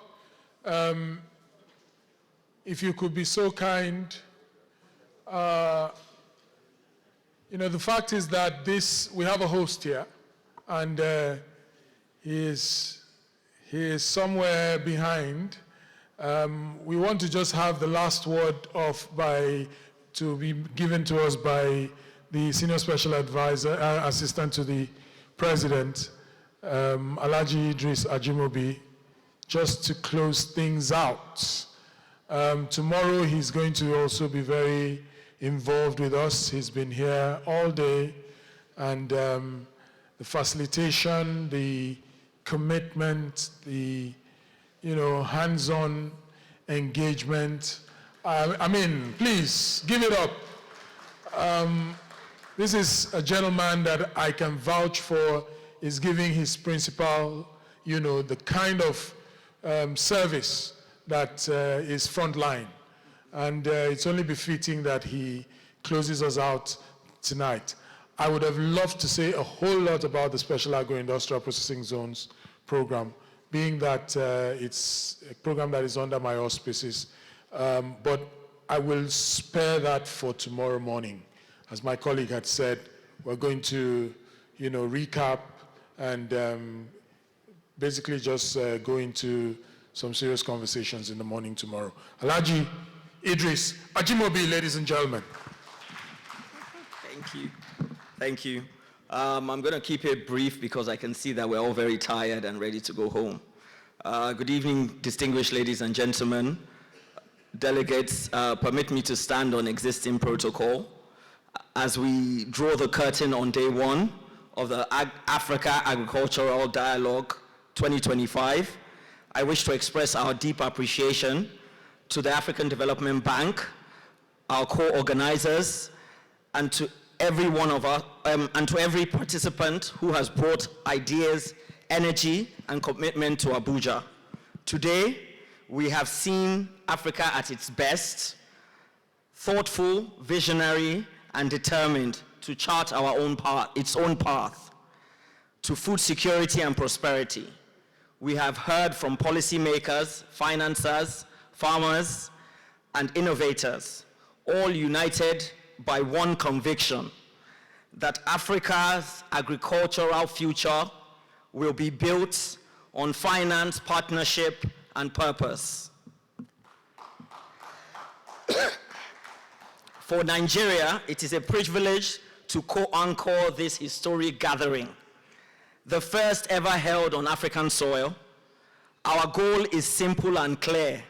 If you could be so kind, the fact is that we have a host here, and he is somewhere behind. We want to just have the last word to be given to us by the Senior Special Advisor, Assistant to the President, Alhaji Idris Ajimobi, just to close things out. Tomorrow he's going to also be very involved with us. He's been here all day, and the facilitation, the commitment, the hands-on engagement. Please give it up. This is a gentleman that I can vouch for is giving his principal, the kind of service that is frontline. And it's only befitting that he closes us out tonight. I would have loved to say a whole lot about the Special Agro-Industrial Processing Zones program, being that it's a program that is under my auspices. But I will spare that for tomorrow morning. As my colleague had said, we're going to, recap and basically just go into some serious conversations in the morning tomorrow. Alhaji Idris Ajimobi, ladies and gentlemen. Thank you. Thank you. I'm going to keep it brief because I can see that we're all very tired and ready to go home. Good evening, distinguished ladies and gentlemen. Delegates, permit me to stand on existing protocol. As we draw the curtain on day one of the Africa Agricultural Dialogue 2025, I wish to express our deep appreciation to the African Development Bank, our co-organizers, and to every one of and to every participant who has brought ideas, energy, and commitment to Abuja. Today, we have seen Africa at its best, thoughtful, visionary, and determined to chart its own path to food security and prosperity. We have heard from policymakers, financiers, farmers, and innovators, all united by one conviction, that Africa's agricultural future will be built on finance, partnership, and purpose. For Nigeria, it is a privilege to co-anchor this historic gathering, the first ever held on African soil. Our goal is simple and clear: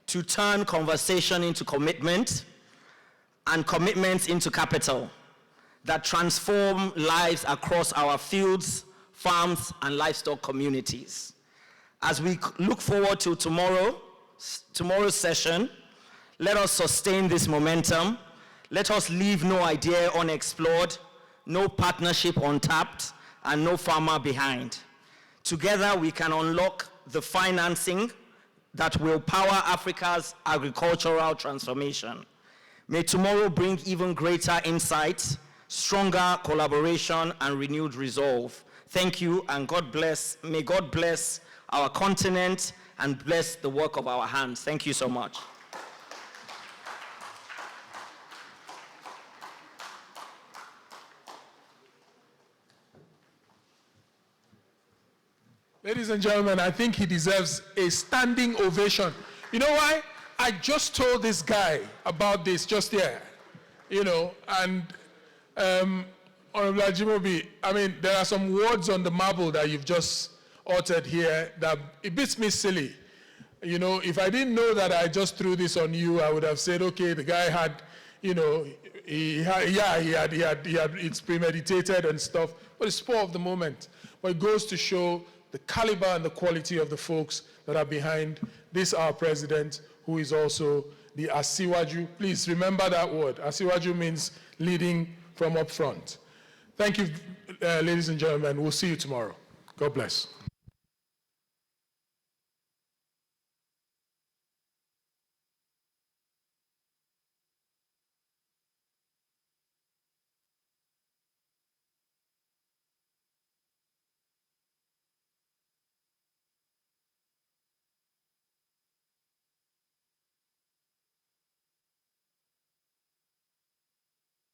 to turn conversation into commitment and commitments into capital that transform lives across our fields, farms, and livestock communities. As we look forward to tomorrow's session, let us sustain this momentum. Let us leave no idea unexplored, no partnership untapped, and no farmer behind. Together, we can unlock the financing that will power Africa's agricultural transformation. May tomorrow bring even greater insight, stronger collaboration, and renewed resolve. Thank you, and God bless. May God bless our continent and bless the work of our hands. Thank you so much. Ladies and gentlemen, I think he deserves a standing ovation. You know why? I just told this guy about this just here, and Honorable Ajimobi, I mean, there are some words on the marble that you've just uttered here that it beats me silly. If I didn't know that I just threw this on you, I would have said, okay, the guy had, it's premeditated and stuff, but it's spur of the moment. But it goes to show the caliber and the quality of the folks that are behind this, our president, who is also the Asiwaju. Please remember that word. Asiwaju means leading from up front. Thank you, ladies and gentlemen. We'll see you tomorrow. God bless.